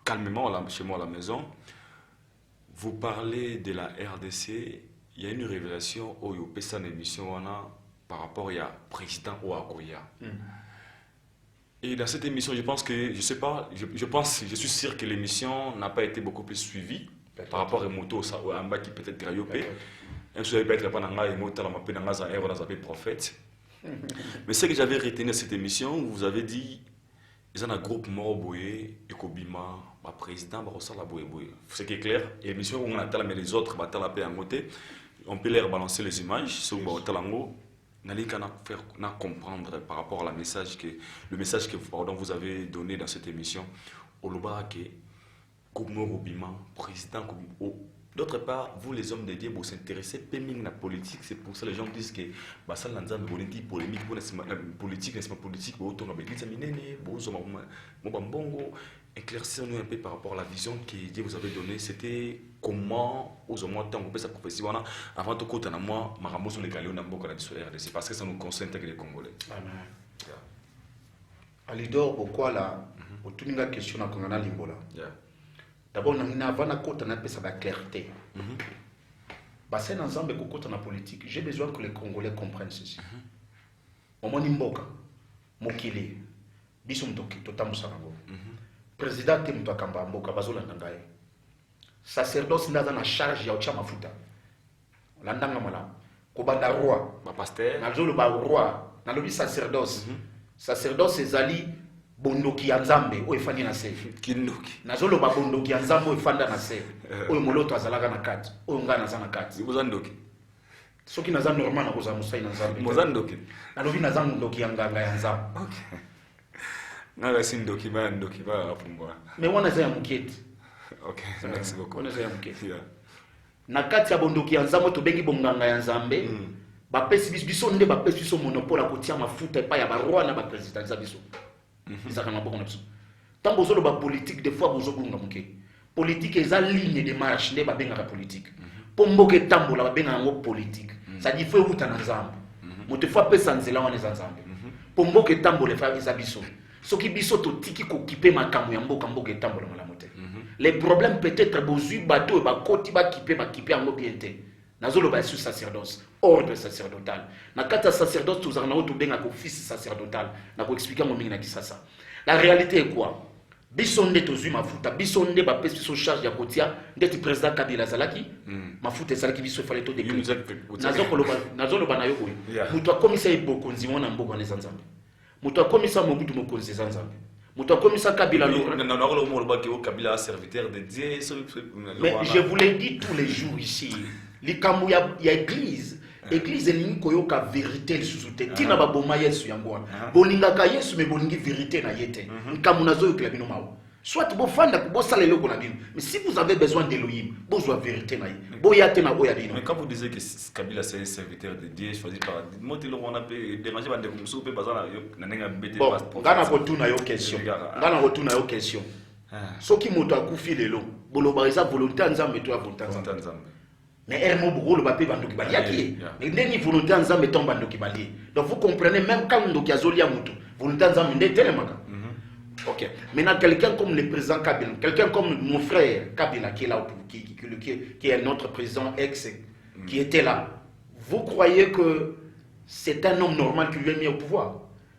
calmement là chez moi à la maison. Vous parlez de la RDC. Il y a une révélation au Yopesa émission par rapport au président Ouakoya. Et dans cette émission, je pense que, je sais pas, je suis sûr que l'émission n'a pas été beaucoup plus suivie par rapport à Moto Amba qui peut-être Grayopé. Un seul peut être pendant et Moto la mapé dans la prophète. Mais ce que j'avais retenu de cette émission, vous avez dit, ils ont un groupe mort boyé, Ekobima, président, la boyé. Ce qui est clair, et l'émission où on attend mais les autres battent la paix en côté. On peut leur balancer les images sur le talango. N'allez qu'à comprendre par rapport à le message que vous avez donné dans cette émission. Au Lobake, président. D'autre part, vous les hommes de Dieu, vous s'intéressez peu à la politique. C'est pour ça que les gens disent que ça l'anza polémique, politique, n'est-ce pas politique, éclaircissez-nous un peu par rapport à la vision que Dieu vous avait donnée. C'était comment, aux hommes, tant qu'on peut sa prophétie, avant tout côté, moi, ma ramos on est galé, on a beaucoup de solaire. C'est parce que ça nous concerne que les Congolais. Amen. Alidor, pourquoi là, au tout la question à Kongana Limbola. D'abord, on a avant la côte, on a sa clarté. C'est un ensemble de côté en politique. J'ai besoin que les Congolais comprennent ceci. Au moins, Nimboka, Mokili, Bissom Totam Sango. Président Temto Kamba Mboka Bazola Nangaye. Sacerdoce n'a pas charge ya ochama futa. Landanga mala. Kobanda roi, ba pasteur, nazolo ba roi, nalobi sacerdoce. Sacerdoce ezali bondoki ya Nzambe o efandi na se. Kindoki. Nazolo ba bondoki ya Nzambe o efanda na se. O moloto azalaka na kati, o ngana za na kati. Bozandoki. Soki naza normal na koza musai na Nzambe. Bozandoki. Nalobi naza ndoki ya nganga ya Nzambe. Okay. Nga si document pour moi. Mais on a un mouquette. OK, merci beaucoup. On a un mouquette. Na kati ya bondoki ya nzambe to bengi bonganga ya nzambe. Ba pesi biso nde ba pesi biso monopole a kotia mafuta pa ya ba roi na ba président za biso. Izaka na boko na biso. Tango zolo ba politique des fois bozo bunga muke. Politique eza ligne de marche nde ba benga ka politique. Pomboke tambola ba benga ngo politique. Ça dit faut uta na nzambe. Mote fois pesa nzela wana nzambe. Pomboke tambola fa eza biso. Soki biso to tiki ko kipe makamu ya mboka mboke tambola mala mote. Les problèmes peut-être bozu bateau ba koti ba kipe ngo bienté. Nazolo ba sur sacerdoce, ordre sacerdotal. Na kata sacerdoce tous en auto benga ko fils sacerdotal. Na ko expliquer mo mingi na kisasa. La réalité est quoi? Bisonde tozu mafuta, bisonde ba pesi so charge ya kotia, ndeti président Kabila Zalaki, mafuta ezalaki biso fallait to décret. Nazolo ba na yo boy. Muto akomisa ibokonzi mona mboko na nzambe. Muto akomisa mobutu mokonzi nzambe. Muto akomisa Kabila lo. Kabila serviteur de Dieu. Mais je vous l'ai dit tous les jours ici. Likambu ya église. Église elingi koyoka vérité sous-te. Tina ba boma Yesu yango. Bolingaka Yesu me bolingi vérité na yete. Nkamu nazo yokela bino mawo. Soit bo fanda bo sala eloko na bino. Mais si vous avez besoin d'Elohim, besoin de vérité na ye. Bo yate na oya bino. Mais quand vous disiez que Kabila c'est un serviteur de Dieu choisi par Motelo on a pu déranger bande comme soupe bazana na nenga bete pas. Ngana retourna yo question. Ngana retourna yo question. Soki moto akufi lelo, boloba eza volonté nzambe to ya volonté nzambe. Mais ermo boko le papier bandoki bali yaki. Mais ndeni volonté nzambe tomba bandoki bali. Donc vous comprenez même quand ndoki azolia mutu, volonté nzambe ndé telemaka. OK. Maintenant quelqu'un comme le président Kabila, quelqu'un comme mon frère Kabila qui est là qui est notre président ex qui était là. Vous croyez que c'est un homme normal qui lui est mis au pouvoir?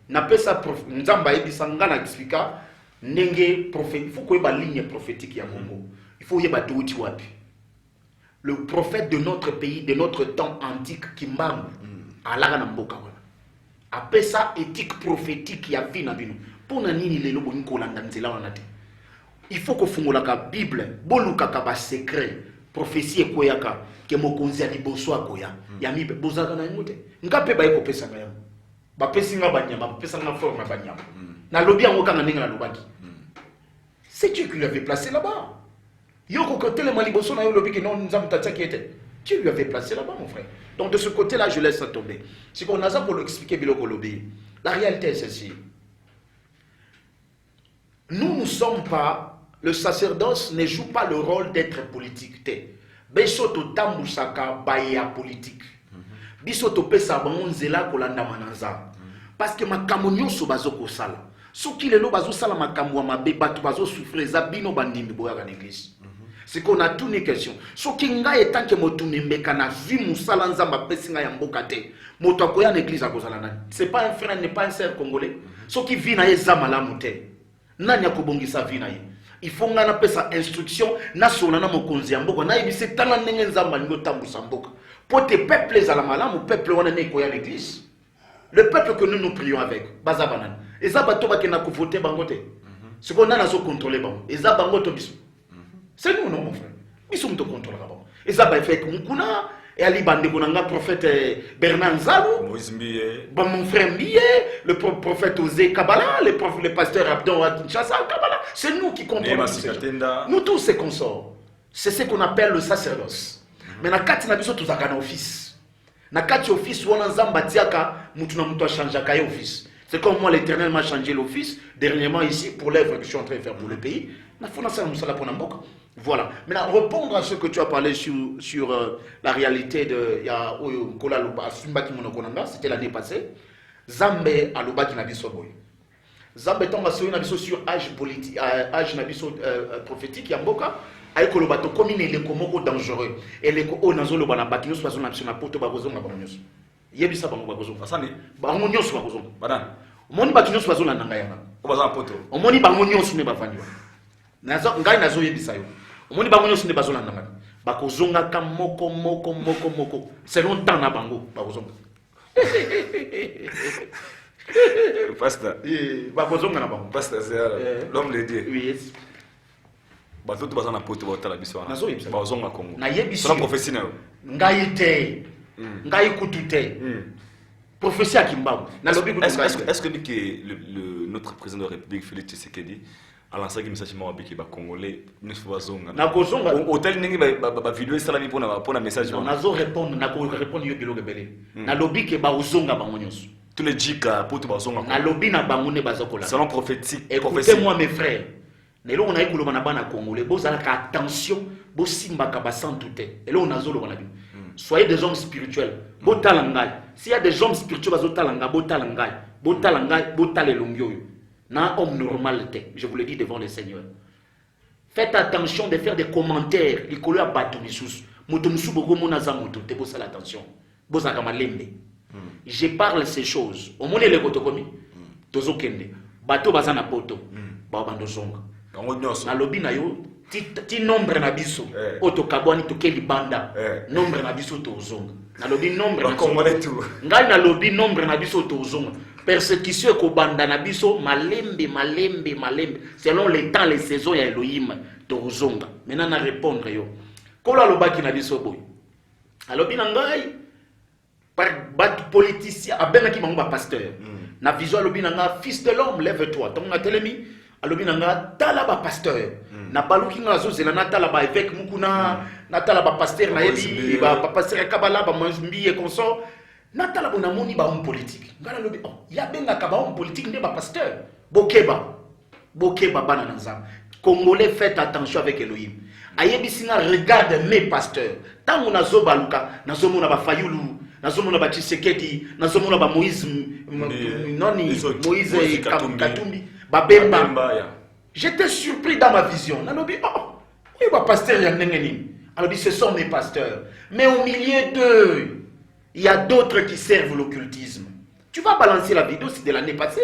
N'a pas ça nzamba ebisanga na explica ndenge prophète, il faut qu'il y ait une ligne prophétique ya Congo. Il faut qu'il y ait douti wapi. Le prophète de notre pays, de notre temps antique, Kimbangu, alaga na mboka wana. Après ça, éthique prophétique ya vie na bino. Pour nini lelo boni ko landa nzela wana te. Il faut que fungola ka Bible, boluka ka ba secret, prophétie ekoyaka ke mokonzi ali boso akoya. Ya mi bozaka na ngote. Ngape ba eko pesa ngaya. Ba pesi nga banyama, ba pesa nga forme banyama. Na lobi yango kanga ninga na lobaki. C'est Dieu qui lui avait placé là-bas. Yoko côté le maliboso na yo lobi que non nzam tatia qui était. Dieu lui avait placé là-bas mon frère. Donc de ce côté-là, je laisse ça tomber. C'est qu'on a ça pour l'expliquer biloko lobi. La réalité est ceci. Nous ne sommes pas, le sacerdoce ne joue pas le rôle d'être politique. Bisoto tambusaka baya politique. Bisoto pesa banzela kolanda mananza. Parce que makamonyo so bazoko sala. Soki lelo bazo sala makamwa mabe batu bazo souffrir za bino bandimbi boya ka l'église. C'est qu'on a tout une question. Soki nga etant que motuni mbeka na vi musala nzamba pesinga ya mboka te. Moto akoya na église akozala nani. C'est pas un frère, n'est pas un sœur congolais. Soki vi na ye zamala mute. Nani akobongisa vi na ye. Il faut ngana pesa instruction na sona na mokonzi ya mboka na yebise tala ndenge nzamba ngo tambusa mboka. Pour tes peuples à la malamu, peuple wana ne koya l'église. Le peuple que nous prions avec, bazabanan. Et ça bato ba kena ko voter bangote. Ce qu'on a na so contrôler bango. Et ça bangoto biso. C'est nous non mon frère. Biso mto contrôler bango. Et ça ba fait mukuna et ali bande konanga prophète Bernard Nzalou, Moïse Mbiye, bon mon frère Mbiye, le prophète Osé Kabala, le pasteur Abdon à Kinshasa Kabala. C'est nous qui contrôlons. Nous tous ces consorts. C'est ce qu'on appelle le sacerdoce. Mais na kati na biso tuzaka na office. Na kati office wana nzamba tiaka mutu na mutu changeaka ya office. C'est comme moi l'Éternel m'a changé l'office dernièrement ici pour l'œuvre que je suis en train de faire pour le pays. Na fona ça musala pona mboka. Voilà. Maintenant répondre à ce que tu as parlé sur la réalité de ya oyo kola loba simba ki monokonanga, c'était l'année passée. Zambe aloba ki na biso boy. Zambe tonga soyo na biso sur âge politique âge na biso prophétique ya mboka. Aïko bato commune les komoko dangereux et les ko nazolo bana bakino so bazona na poto bakozonga bangonyoso yebisa bango bakozonga fasane bangonyoso bakozonga badana omoni bakino so bazona nanga yana o bazana poto omoni bangonyoso ne bafandi nazo ngai nazo yebisa yo omoni bangonyoso ne bazona nanga bakozonga ka moko selon temps na bango bakozonga pasteur bakozonga na bango pasteur c'est l'homme de Dieu. Oui. Bato to bazana poto batala biso wana bazonga Congo na yebisi na prophétie na ngai te ngai kutute prophétie à Kimbaou. Est-ce que notre président de la République, Félix Tshisekedi, a lancé un message avec les Congolais, nous sommes hôtel n'est pas vidéo, c'est la vie pour un message. On a répondre, na lobby ke ba uzonga bangonyos. Tous les djika pour tout bazonga. Na lobby na bangone bazokola. Selon prophétique. Écoutez-moi mes frères. Nelo on a écouté na bana congolais, bozala ka attention, bo simba ka ba sans douter. Et là on a zolo bana bi. Soyez des hommes spirituels. Bo talangai. S'il y a des hommes spirituels bazo talanga, bo talangai. Bo talangai, bo talelongyo. Na homme normal té. Je vous le dis devant le Seigneur. Faites attention de faire des commentaires. Il colle à bateau missus. Motomsu boko mona za moto te bo sala attention. Bozaka malembe. Je parle ces choses. Au monde les kotokomi. Tozo kende. Bateau bazana poto. Ba bando zonga. Na lobi na yo ti nombre na biso. Oto kabwani to keli banda. Nombre na biso to zonga. Na lobi nombre na biso. Ngai na lobi nombre na biso to zonga. Persécution ko banda na biso malembe. Selon les temps les saisons ya Elohim to zonga. Maintenant na répondre yo. Kola lobaki na biso boy. Alobi na ngai par bat politicien abenaki bango ba pasteur. Na vision alobi na nga fils de l'homme lève-toi. Donc na telemi alobi na nga tala ba pasteur. Na baluki nga zozela na tala ba évêque mukuna na tala ba pasteur na yebi ba pasteur kabala ba mbi et consort. Na tala bona moni ba homme politique. Ngala lobi oh ya benga ka ba homme politique ne ba pasteur. Bokeba bana na nzamba. Congolais, faites attention avec Elohim. Ayebisina regarde mes pasteurs. Tant on a zobaluka, na zomona ba Fayulu, na zomona ba Tshisekedi, na zomona ba Moïse Katumbi, ba Bemba. J'étais surpris dans ma vision. Nalobi oh, oui ba pasteur ya nengeni. Alors ce sont mes pasteurs. Mais au milieu d'eux, il y a d'autres qui servent l'occultisme. Tu vas balancer la vidéo, c'est de l'année passée.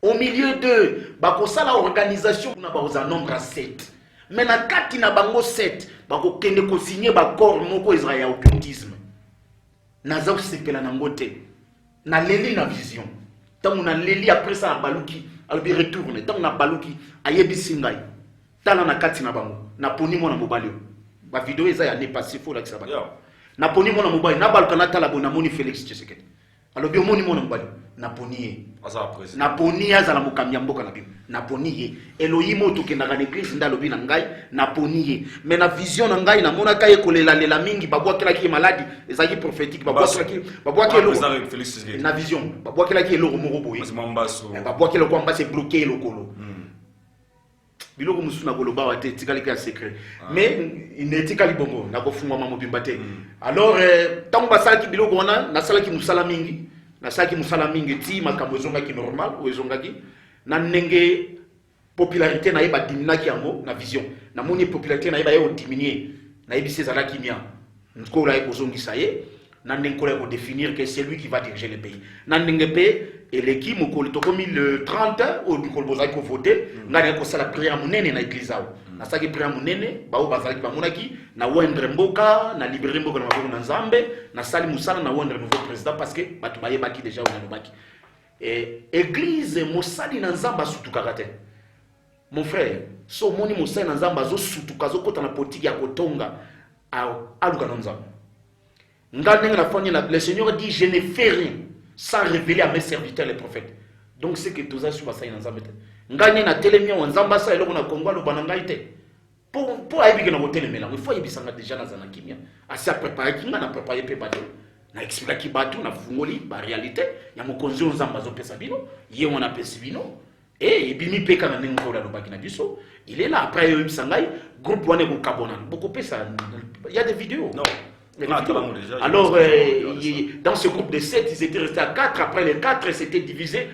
Au milieu d'eux, bakosala organisation na ba aux nombre à 7. Mais na kati na bango 7, bako kende ko signer ba corps moko Israël occultisme. Na za sepela na ngote. Na leli na vision. Tant na leli après ça baluki, albi retourne. Tant na baluki ayebi singai. Tala na kati na bango. Na poni mo na mobali. Ba vidéo eza ya ne passé fo la kisaba. Na poni mo na mobali, na balka na tala bona moni Félix Tshisekedi. Alors bien moni mo na mobali. Na poni na poni azala mokamya mboka na bible na poni Elohim otokenda na l'église ndalobi na ngai na poni mais na vision na ngai na mona kaye kolela lela mingi babwakela ki maladie ezaki prophétique babwakela na vision babwakela ki eloko moko boye babwakela ko mbase bloquer lokolo biloko musuna koloba wa te tikali ka secret mais inetikali bongo na kofungwa mamobimba te alors tango basalaki biloko wana nasalaki musala mingi na saki musala mingi ti makambo ezongaki normal ou ezongaki na ndenge popularité na yeba diminaki yango na vision na moni popularité na yeba yo diminuer na yebisi ezalaki mia nko la ekozongisa ye na ndenge ko la ko définir que c'est lui qui va diriger le pays na ndenge pe eleki mokolo tokomi le 30 au bikolo bozaki ko voter ngana ko sala prière munene na église awo na saki prière munene bao bazalaki bamonaki na wendre mboka na libérer mboka na maboko na nzambe na sali musala na wendre nouveau président parce que batu bayebaki déjà on alobaki et église mosali na nzamba sutukaka te mon frère so moni mosali na nzamba zo sutuka zo kota na politique ya kotonga aluka na nzamba ngane na fanya le Seigneur dit je ne fais rien sans révéler à mes serviteurs les prophètes. Donc c'est que tous as sur ça na nzamba te ngane na telemia wa nzamba sa eloko na Kongo lo banangai te pour aibi na hotelemela il faut yebisanga déjà na zana kimia asi a préparer kinga na préparer pe bato na expliquer ki bato na fungoli ba réalité ya mokonzi nzamba zo pesa bino ye on a pesa bino et ibimi peka na ningo la lobaki na biso il est là après yo bisangai groupe wane ko kabona beaucoup pesa il y a des vidéos non. Alors, dans ce groupe de 7, ils étaient restés à 4. Après les 4, c'était divisé.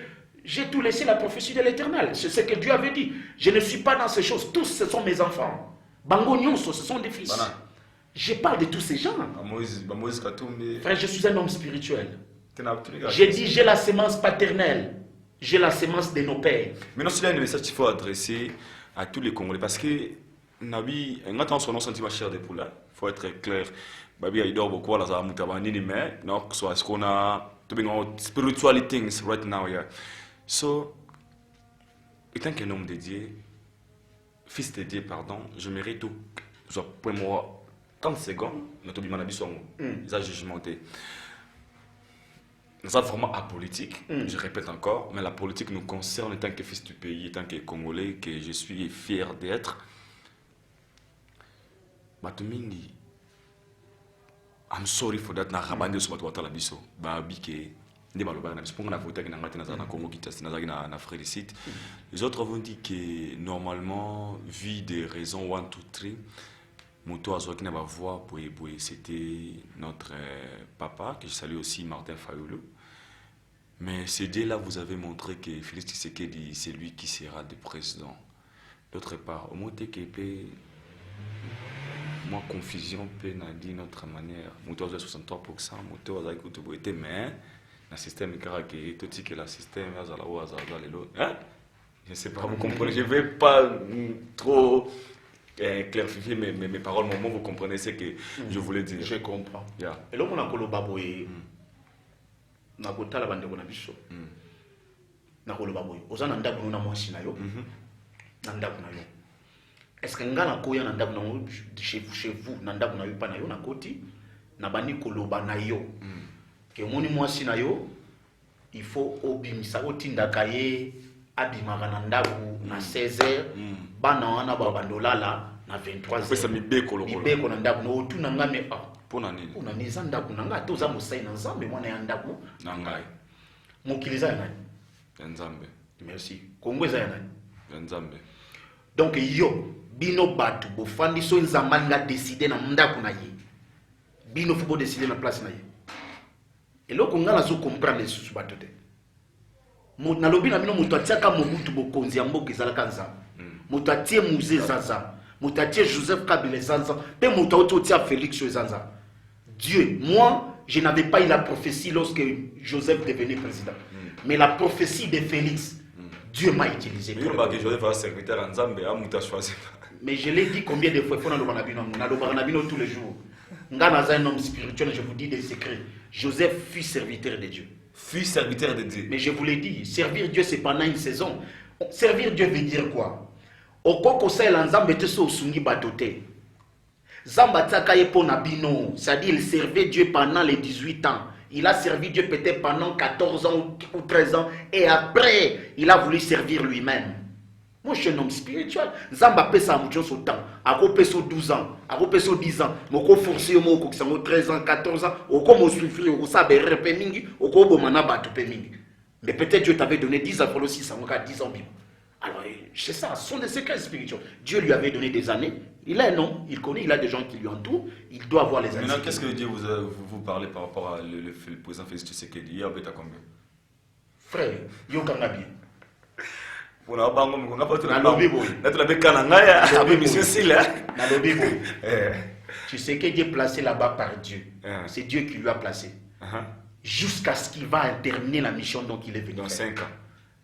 J'ai tout laissé la prophétie de l'Éternel. C'est ce que Dieu avait dit. Je ne suis pas dans ces choses. Tous, ce sont mes enfants. Bango Nyonso, ce sont des fils. Je parle de tous ces gens. Frère, je suis un homme spirituel. J'ai dit, j'ai la sémence paternelle. J'ai la sémence de nos pères. Maintenant, c'est un message qu'il faut adresser à tous les Congolais. Parce que, Nabi, on a son sentiment cher de poula. Il faut être clair. Babi I dort beaucoup là ça mutabani mais non so est-ce qu'on a to be on spiritual things right now yeah so étant qu'un homme de Dieu fils de Dieu pardon je mérite tout genre pour moi 30 secondes mais to be manabi son ça jugementé nous sommes vraiment apolitique, je répète encore, mais la politique nous concerne en tant que fils du pays, en tant que Congolais, que je suis fier d'être. Batumingi, I'm sorry for that, na rabande so batu watala biso, ba bike, ndi baloba na biso, pour qu'on a voté na ngati na Congo Kinshasa, na Félicite. Les autres vont dire que normalement, vu des raisons 1, 2, 3, Mouto Azoki n'a pas voix pour c'était notre papa, que je salue aussi, Martin Fayoulou. Mais c'est dès là vous avez montré que Félix Tshisekedi, c'est lui qui sera le président. D'autre part, au moins que moi, confusion peut n'a dit notre manière. Mouto Azoki 63%, Mouto Azoki était mais le système est tout ce que le système je ne sais pas, vous comprenez, je ne vais pas trop clarifier mes paroles, mais vous comprenez ce que je voulais dire. Je comprends. Et là, on a koloba boye. Na kotala bande ko na biso. Na koloba boye. Ozana ndaku na mwasi na yo. Na ndaku na yo. Est-ce que ngana koya na ndaku na yo chez vous na ndaku na yo pa na yo na koti na bani koloba na yo. Que moni mwasi na yo il faut obimisa otinda kaye abimaka na ndaku na 16h bana wana ba bandolala na 23h. Pesa mibeko lokolo. Mibeko na ndaku no otuna ngame Pona nini? Pona niza ndaku na nga toza musai na Nzambe mwana ya ndaku na ngai. Mokiliza ya nani? Ya Nzambe. Merci. Kongweza ya nani? Ya Nzambe. Donc yo bino batu bo fandi so Nzambe nga décider na ndaku na ye. Bino faut décider na place na ye. Et là, on a comprendre les sous batote. Na lobi na bino mutu atiaka Mobutu bokonzi ya mboka ezalaka Nzambe. Mutu atie Musée Zaza, mutu atie Joseph Kabila Zaza, pe mutu atie Félix Zaza. Dieu, moi, je n'avais pas eu la prophétie lorsque Joseph devenait président. Mais la prophétie de Félix, Dieu m'a utilisé. Mais que Joseph va serviteur en Nzambe, a mutu choisi. Mais je l'ai dit combien de fois, il faut na bino tous les jours. Ngana un homme spirituel, je vous dis des secrets. Joseph fut serviteur de Dieu. Fut serviteur de Dieu. Mais je vous l'ai dit, servir Dieu c'est pendant une saison. Servir Dieu veut dire quoi? Okoko sela nzambe te so sungi batote. Zamba tsakaye pona bino, c'est-à-dire il servait Dieu pendant les 18 ans. Il a servi Dieu peut-être pendant 14 ans ou 13 ans et après, il a voulu servir lui-même. Moi, je suis un homme spirituel. Zamba pesa mucho so temps. Ako peso 12 ans. Ako peso 10 ans. Moko forcé mo ko kisango 13 ans, 14 ans. Oko mo souffrir, oko sabe repe mingi. Oko bomana batu pe mingi. Mais peut-être Dieu t'avait donné 10 ans, pour aussi, ça m'a 10 ans. Alors, c'est ça, ce sont des secrets spirituels. Dieu lui avait donné des années. Il a un nom, il connaît, il a des gens qui lui entourent. Il doit avoir les années. Maintenant, qu'est-ce que Dieu vous parlez par rapport à le président Félix Tshisekedi? Il y a combien? Frère, yo kanga bien. Tu sais que Dieu est placé là-bas par Dieu. C'est Dieu qui lui a placé. Jusqu'à ce qu'il va terminer la mission dont il est venu. Dans 5 ans.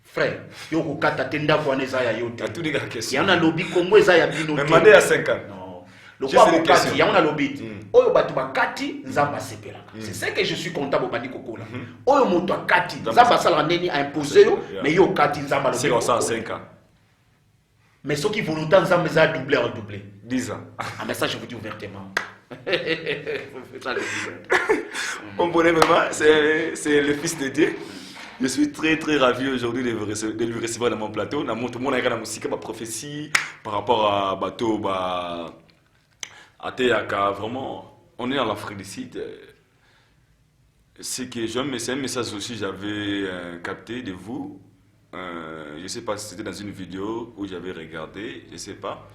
Frère, il y en a lobby Congo, il y a bino. Mais mandé à 5 ans. Non. Le quoi il y en a lobby. Oyo batu bakati nzamba sepela. C'est ça que je suis content au bandi kokola. Oyo moto akati nzamba sala neni a imposé yo, mais yo kati nzamba lobby. C'est comme ça 5 ans. Mais ceux qui vont autant nzamba ça doubler en doubler. 10 ans. Ah mais ça je vous dis ouvertement. Comprenez vraiment, c'est le fils de Dieu. Je suis très très ravi aujourd'hui de lui recevoir dans mon plateau. Tout le monde a la musique, ma prophétie par rapport à bateau, à Théaka. Vraiment, on est dans l'Afrique du Sud. C'est que c'est un message aussi que j'avais capté de vous. Je ne sais pas si c'était dans une vidéo où j'avais regardé, je ne sais pas.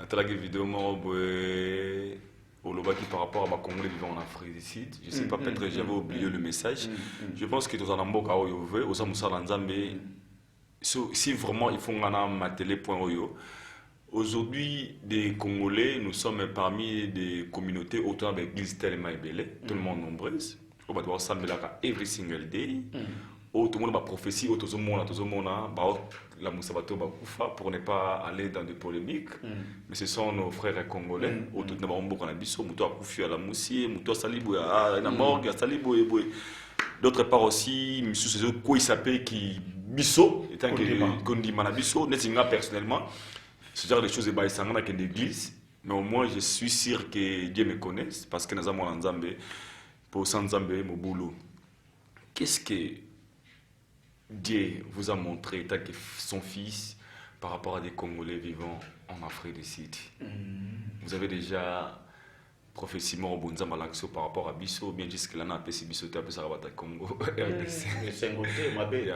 Dans une vidéo, au Lobaki par rapport à ma Congolais vivant en Afrique du Sud. Je ne sais pas, peut-être que j'avais oublié le message. Je pense que dans Namboka, si vraiment il faut ma télé.oyo. Aujourd'hui, des Congolais, nous sommes parmi des communautés autour de l'église tellement ébélée, tout le monde nombreuse. On va devoir s'amener every single day. Tout le monde a prophétie, tout le monde la Moussabato Bakoufa pour ne pas aller dans des polémiques. Mais ce sont nos frères congolais. Autour de Namboka Nabiso, Mouto Akoufi à la Moussi, Mouto Salibou à la Morgue, à Salibou et d'autre part aussi, M. Cézot Kouisapé qui Bisso, étant que Kondima Nabiso, Netinga personnellement, ce genre de choses est baissé dans l'église. Mais au moins, je suis sûr que Dieu me connaît parce que nous avons un Nzambe pour Sanzambe, mon boulot. qu'est-ce que Dieu vous a montré, tant que son fils, par rapport à des Congolais vivant en Afrique du Sud? Vous avez déjà prophétiement au Bonza Malaxo par rapport à Bisso, ou bien jusque-là, on a appelé Bisso, tu as appelé ça à Congo, RDC. C'est un côté, ma belle.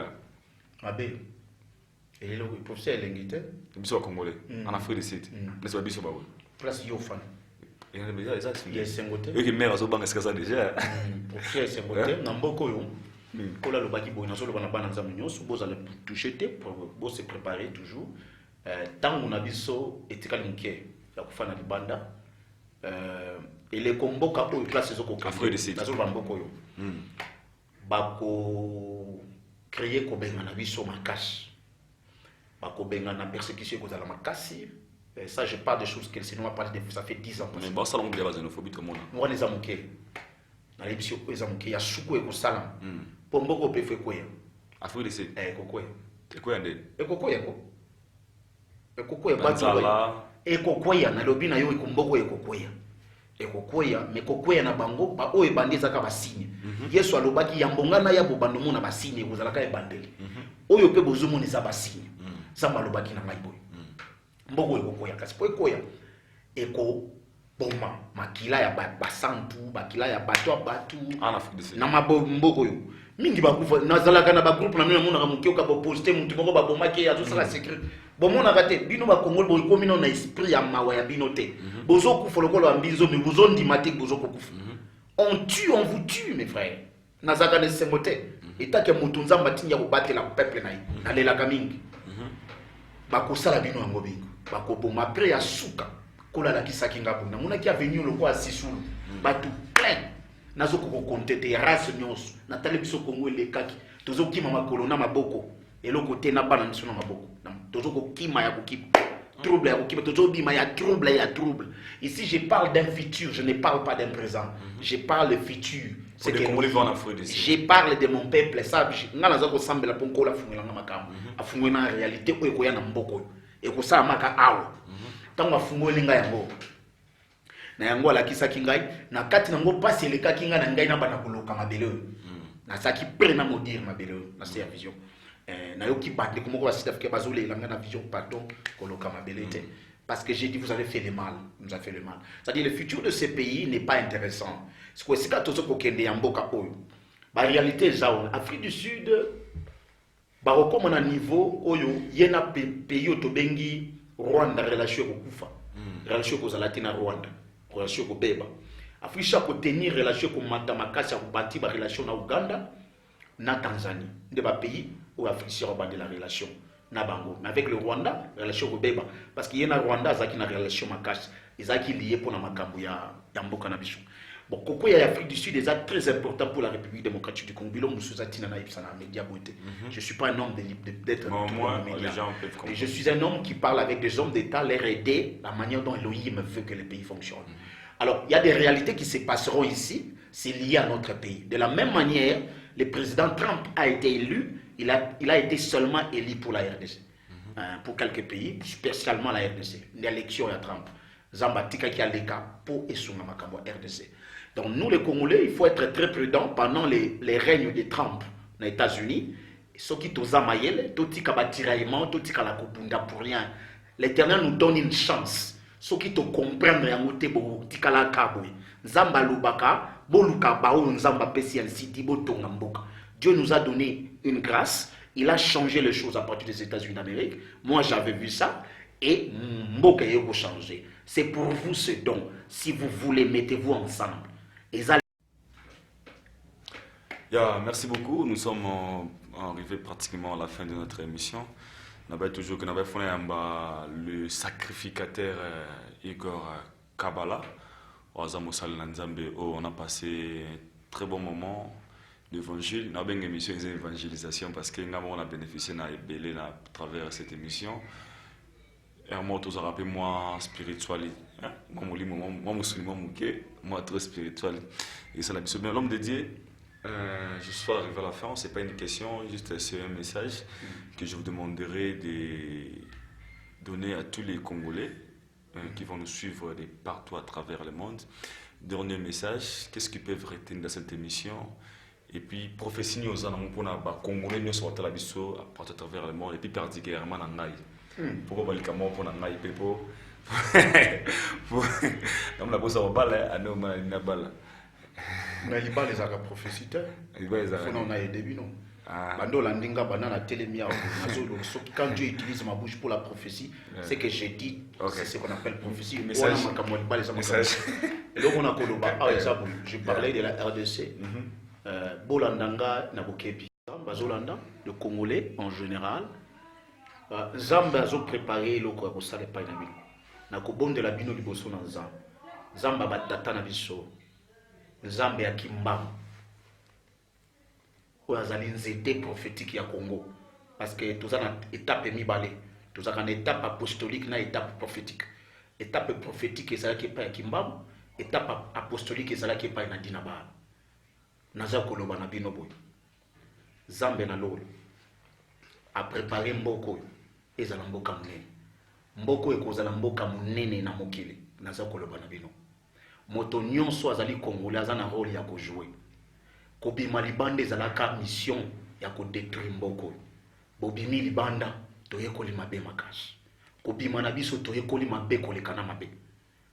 Et le professeur Lenguité. Bisso à Congolais, en Afrique du Sud. Mais c'est pas Bisso, bah oui. Place Yofan. Il y a déjà ça. Il y a Sengote. Et qui mère à Zoban, est-ce que ça déjà? Professeur Sengote, Namboko yo. Quand le baki boy, naso le banabana zamunyo, vous allez toucher pour se préparer toujours. Tant on a Bisso et Tikalinke, la Kufana di Banda. Et les combos kapo ils placent Afrique du Sud. Naso le Bamboko yo. Bako créer kobenga na Bisso makasi. Bako benga na persécution ko za la makasi. Ça, je parle des choses que le cinéma parle de ça fait 10 ans. Mais bon, ça, on oublie la xénophobie tout le monde. On les a manqués. Dans l'émission, ils ont manqué. Il y a Soukou et Salam. Pour beaucoup, on fait quoi? Afrique du Sud. Quoi? Et quoi, Andé? Et quoi? Et quoi? Et quoi? Na lobi na yo ikumboko ekokoya. Ekokoya, mais kokoya na bango ba o ebandeza ka basine. Yesu alobaki yambonga na ya bobando mona basine kozalaka ebandeli. Oyo pe bozumo ni za basine. Samba alobaki na ngai boy. Mboko ekokoya kasi po ekoya eko boma makila ya basantu bakila ya bato abatu na mabombo yo mingi bakufa nazalaka na ba groupe na mena mona ka mukioka bo poster mutu moko ba boma ke azo sala secret bomona kate bino ba Congol bo komino na esprit ya mawa ya bino te bozo kufa lokolo ambizo mi bozo ndimate bozo kufa on tue on vous tue mes frères nazaka ne semote etake mutu nzamba tinja ko batela peuple na lela ka mingi ba ko sala bino yango bingo bakoboma après ya suka kola la kisaki ngapo na mona ki avenue lokwa sisulu batu plein nazo ko kontete race nyonso na tale biso Kongo le kaki tozo kima makolo na maboko eloko te na bana niso na maboko tozo ko kima ya kokima trouble ya kokima tozo bima ya trouble ici je parle d'un futur, je ne parle pas d'un présent, je parle du futur. C'est que je parle de mon peuple ça ngala za ko sambela ponko la fungela na makambo afungwe na réalité ko ekoya na mboko ekosala maka awa tango afungoli ngai yango na yango alakisaki ngai na kati nango pasi elekaki ngai na ngai na bana koloka mabele na saki pre na modire mabele na se ya vision na yoki bande komoko ba Sud Africain bazolela ngai na vision pardon koloka mabele te parce que j'ai dit vous avez fait le mal, nous a fait le mal. C'est-à-dire le futur de ces pays n'est pas intéressant. C'est quoi c'est quand tout ce qu'on kende yamboka oyo ba réalité za Afrique du Sud ba comme on niveau oyo yena pays otobengi Rwanda relation kokufa relation ko zalatina Rwanda relation ko beba Afrique ko tenir relation ko matamakasi ko bâti ba relation na Uganda na Tanzanie de ba pays où Afrique sera bandé la relation na bango mais avec le Rwanda relation ko beba parce qu'il y a Rwanda zaki na relation makasi ezaki lié pour na makambo ya mboka na biso. Bon, Koko ya Afrique du Sud est très important pour la République démocratique du Congo. Je ne suis pas un homme d'être je suis un homme qui parle avec des hommes d'État, leur aider la manière dont Elohim veut que le pays fonctionne. Alors, il y a des réalités qui se passeront ici, c'est lié à notre pays. De la même manière, le président Trump a été élu, il a été seulement élu pour la RDC. Pour quelques pays, spécialement la RDC. L'élection à Trump. Zambatika qui a les cas pour et sous la RDC. Donc nous les Congolais, il faut être très prudents pendant les règnes de Trump aux États-Unis. Ceux qui sont amayel, tout qui ont tiraillement, tout qui ont la kopunda pour rien. L'Éternel nous donne une chance. Ceux qui te comprennent, yamote bo tikala kabwe. Zamba lubaka, boluka bao nzamba pesi en city botonga mboka. Dieu nous a donné une grâce. Il a changé les choses à partir des États-Unis d'Amérique. Moi j'avais vu ça et mboka yego changé. C'est pour vous ce don. Si vous voulez, mettez-vous ensemble. Merci beaucoup. Nous sommes arrivés pratiquement à la fin de notre émission. Nous avons toujours le sacrificateur Igor Kabala. On a passé un très bon moment d'évangile. Nous avons une émission d'évangélisation parce que nous avons bénéficié de à travers cette émission. Et moi, tous rappelé moi spirituel. Moi musulman, moi très spirituel. Et c'est la mission. L'homme de Dieu, je suis arrivé à la fin. C'est pas une question, juste c'est un message que je vous demanderai de donner à tous les Congolais qui vont nous suivre de partout à travers le monde. Dernier message, qu'est-ce qu'ils peuvent retenir dans cette émission Et puis, prophétie nous a pour les Congolais nous sont à biso à travers le monde et puis particulièrement en Naï. Pourquoi le Cameroun pour Naï Pepo? Comme la bosse à balle, à nous na balle. Mais il parle des arabes prophéties. Il faut on a des début non. Bando landinga banana télémia. Quand Dieu utilise ma bouche pour la prophétie, c'est que j'ai dit, c'est ce qu'on appelle prophétie. Et donc on a Koloba. Ah exemple, je parlais de la RDC. Bolandanga Nabokepi, Bazolanda, le Congolais en général, Zamba a préparé le quoi pour ça les painabi. Nakobon de la bino du bosso dans Zamba. Zamba batata na biso. Zamba ya Kimba. Ou azali nzete prophétique ya Congo. Parce que tout ça na étape mi-balé. Tout ça une étape apostolique na étape prophétique. Étape prophétique et ça qui est pas ya Kimba. Étape apostolique et ça qui est pas na Dinaba. Naza koloba na bino boy Zambe na lolo a préparé mboko ezala mboka munene mboko ekozala mboka munene na mokili naza koloba na bino moto nyonso azali congolais aza na rôle ya ko jouer kobima libanda ezalaka mission ya ko détruire mboko bobimi libanda toyekoli mabe makasi kobima na biso toyekoli mabe koleka na mabe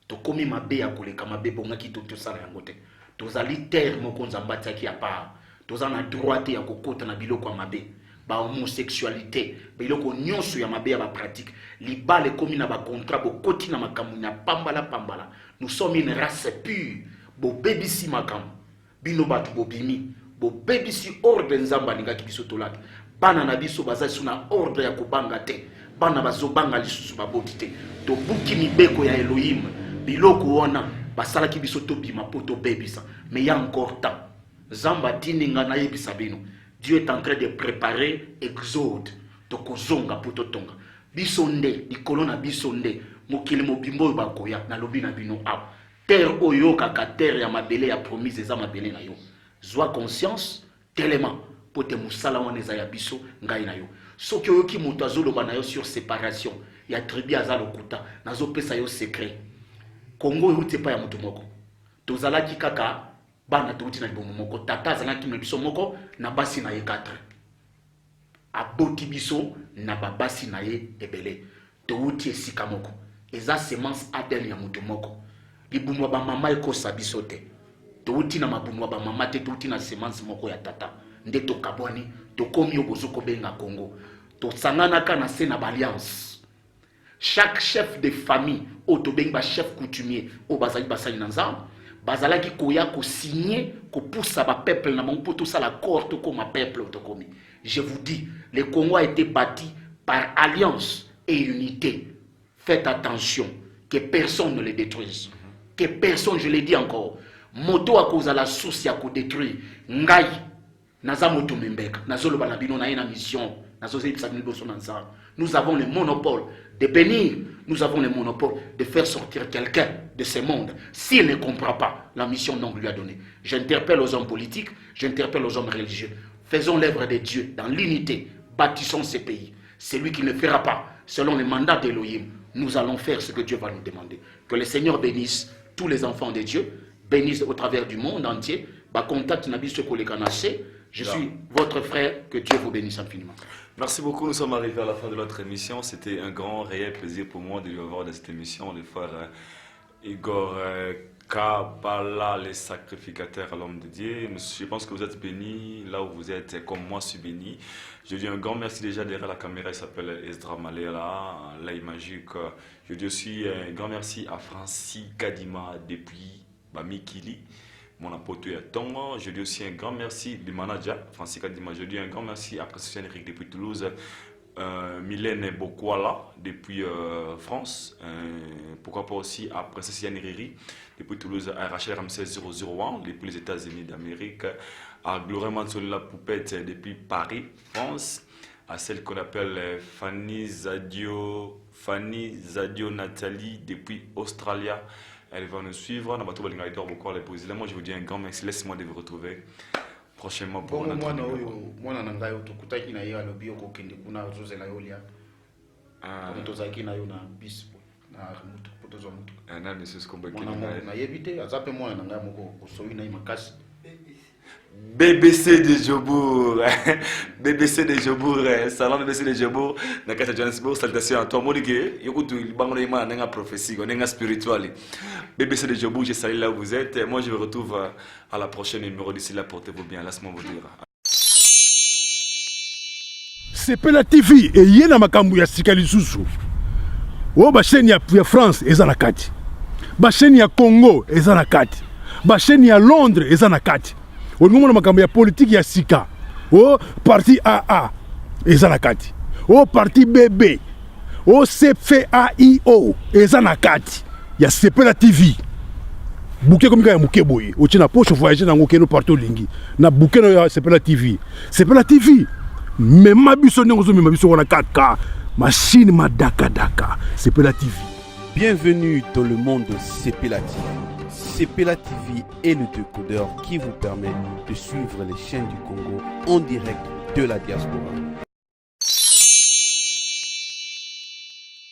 tokomi mabe ya koleka mabe bongaki tosala yango te tozali terre moko nzamba tiaki ya part tozana droite ya kokota na biloko ya mabe ba homosexualité biloko nyonso ya mabe ya ba pratique libale komi na ba contrat bokoti na makambo na pambala nous sommes une race pure bo bebisi makambo bino batu bobimi bo bebisi ordre nzamba lingaki biso tolaki bana na biso baza suna ordre ya kobanga te bana bazobanga lisusu baboti te to buki mibeko ya Elohim biloko wana basalaki biso tobima po tobebisa mais il y a encore temps Zamba tininga na yebisa bino Dieu est en train de préparer exode tokozonga po totonga biso nde likolo na biso nde mokili mobimbo oyo bakoya na lobi na bino awa terre oyo kaka terre ya mabele ya promise eza mabele na yo zwa conscience tellement po te musala wana eza ya biso ngai na yo soki oyoki moto azoloba na yo sur séparation ya tribu aza lokuta nazopesa yo secret Congo euti pa ya moto moko tozalaki kaka bana touti na libomo moko tata azalaki na biso moko na basi na ye 4 aboti biso na babasi na ye ebele touti esika moko eza semence ADN ya moto moko libumu ba mama ekosa biso te touti na mabumu ba mama te touti na semence moko ya tata nde tokabwani tokomi obozoko benga Congo tosanganaka na se na alliance. Chaque chef de famille, autobenga chef coutumier, au bazali basali nanzam, bazalaki koya ko signer, ko poussa ba peuple na mon pour tout ça la corte comme ma peuple autocomi. Je vous dis, le Congo a été bâti par alliance et unité. Faites attention que personne ne le détruise. Que personne, je l'ai dit encore, moto a cause à la source ya ko détruire. Ngai naza moto membeka, nazolo balabino na ina mission. Nous avons le monopole de bénir, nous avons le monopole de faire sortir quelqu'un de ce monde. S'il ne comprend pas la mission qu'on lui a donnée, j'interpelle aux hommes politiques, j'interpelle aux hommes religieux. Faisons l'œuvre de Dieu dans l'unité, bâtissons ce pays. Celui qui ne fera pas, selon le mandat d'Elohim, nous allons faire ce que Dieu va nous demander. Que le Seigneur bénisse tous les enfants de Dieu, bénisse au travers du monde entier. Contact je suis votre frère, que Dieu vous bénisse infiniment. Merci beaucoup, nous sommes arrivés à la fin de notre émission. C'était un grand, réel plaisir pour moi de lui avoir dans cette émission, le frère Igor Kabala, les sacrificateurs à l'homme de Dieu. Je pense que vous êtes bénis là où vous êtes, comme moi je suis béni. Je dis un grand merci déjà derrière la caméra, il s'appelle Esdra Malela, l'œil magique. Je dis aussi un grand merci à Francis Kadima depuis Bamikili. Mon apôtre est Tongo. Je dis aussi un grand merci du manager, Francis Kadima. Je dis un grand merci à Princesse Henrique depuis Toulouse, Mylène Bokwala depuis France, pourquoi pas aussi à Princesse Yann Riri depuis Toulouse, à Rachel Ramsès 001 depuis les États-Unis d'Amérique, à Gloria Mansola Poupette depuis Paris, France, à celle qu'on appelle Fanny Zadio Nathalie depuis Australie. Elle va nous suivre. Moi, je vous dis un grand merci. Laissez-moi de vous retrouver prochainement pour notre numéro. BBC de Jobourg, BBC de Jobourg, salon BBC de Jobourg, dans le Johannesburg, salutations à toi, Monique, écoute, il y a une prophétie, une spirituelle. BBC de Jobourg, je salue là où vous êtes. Moi, je vous retrouve à la prochaine numéro. D'ici là, portez-vous bien, laisse-moi vous dire. Sepela TV, et il y a makambu ya sikali susu. O ba chaîne ya France, eza na kati. Ba chaîne ya Congo, eza na kati. Ba chaîne ya Londres, eza na kati. O ngomona makambu ya politique ya sika. O parti AA, eza na kati. O parti BB. O CFAIO, eza na kati. Ya Sepela TV. Bouquet comme ya muke boye. O tina poche voyager na ngokeno partout lingi. Na bouquet ya Sepela TV. Sepela TV. Mais ma biso n'engozo ma biso wana 4K. Machine ma daka daka. Sepela TV. Bienvenue dans le monde de Sepela TV. Sepela TV est le décodeur qui vous permet de suivre les chaînes du Congo en direct de la diaspora.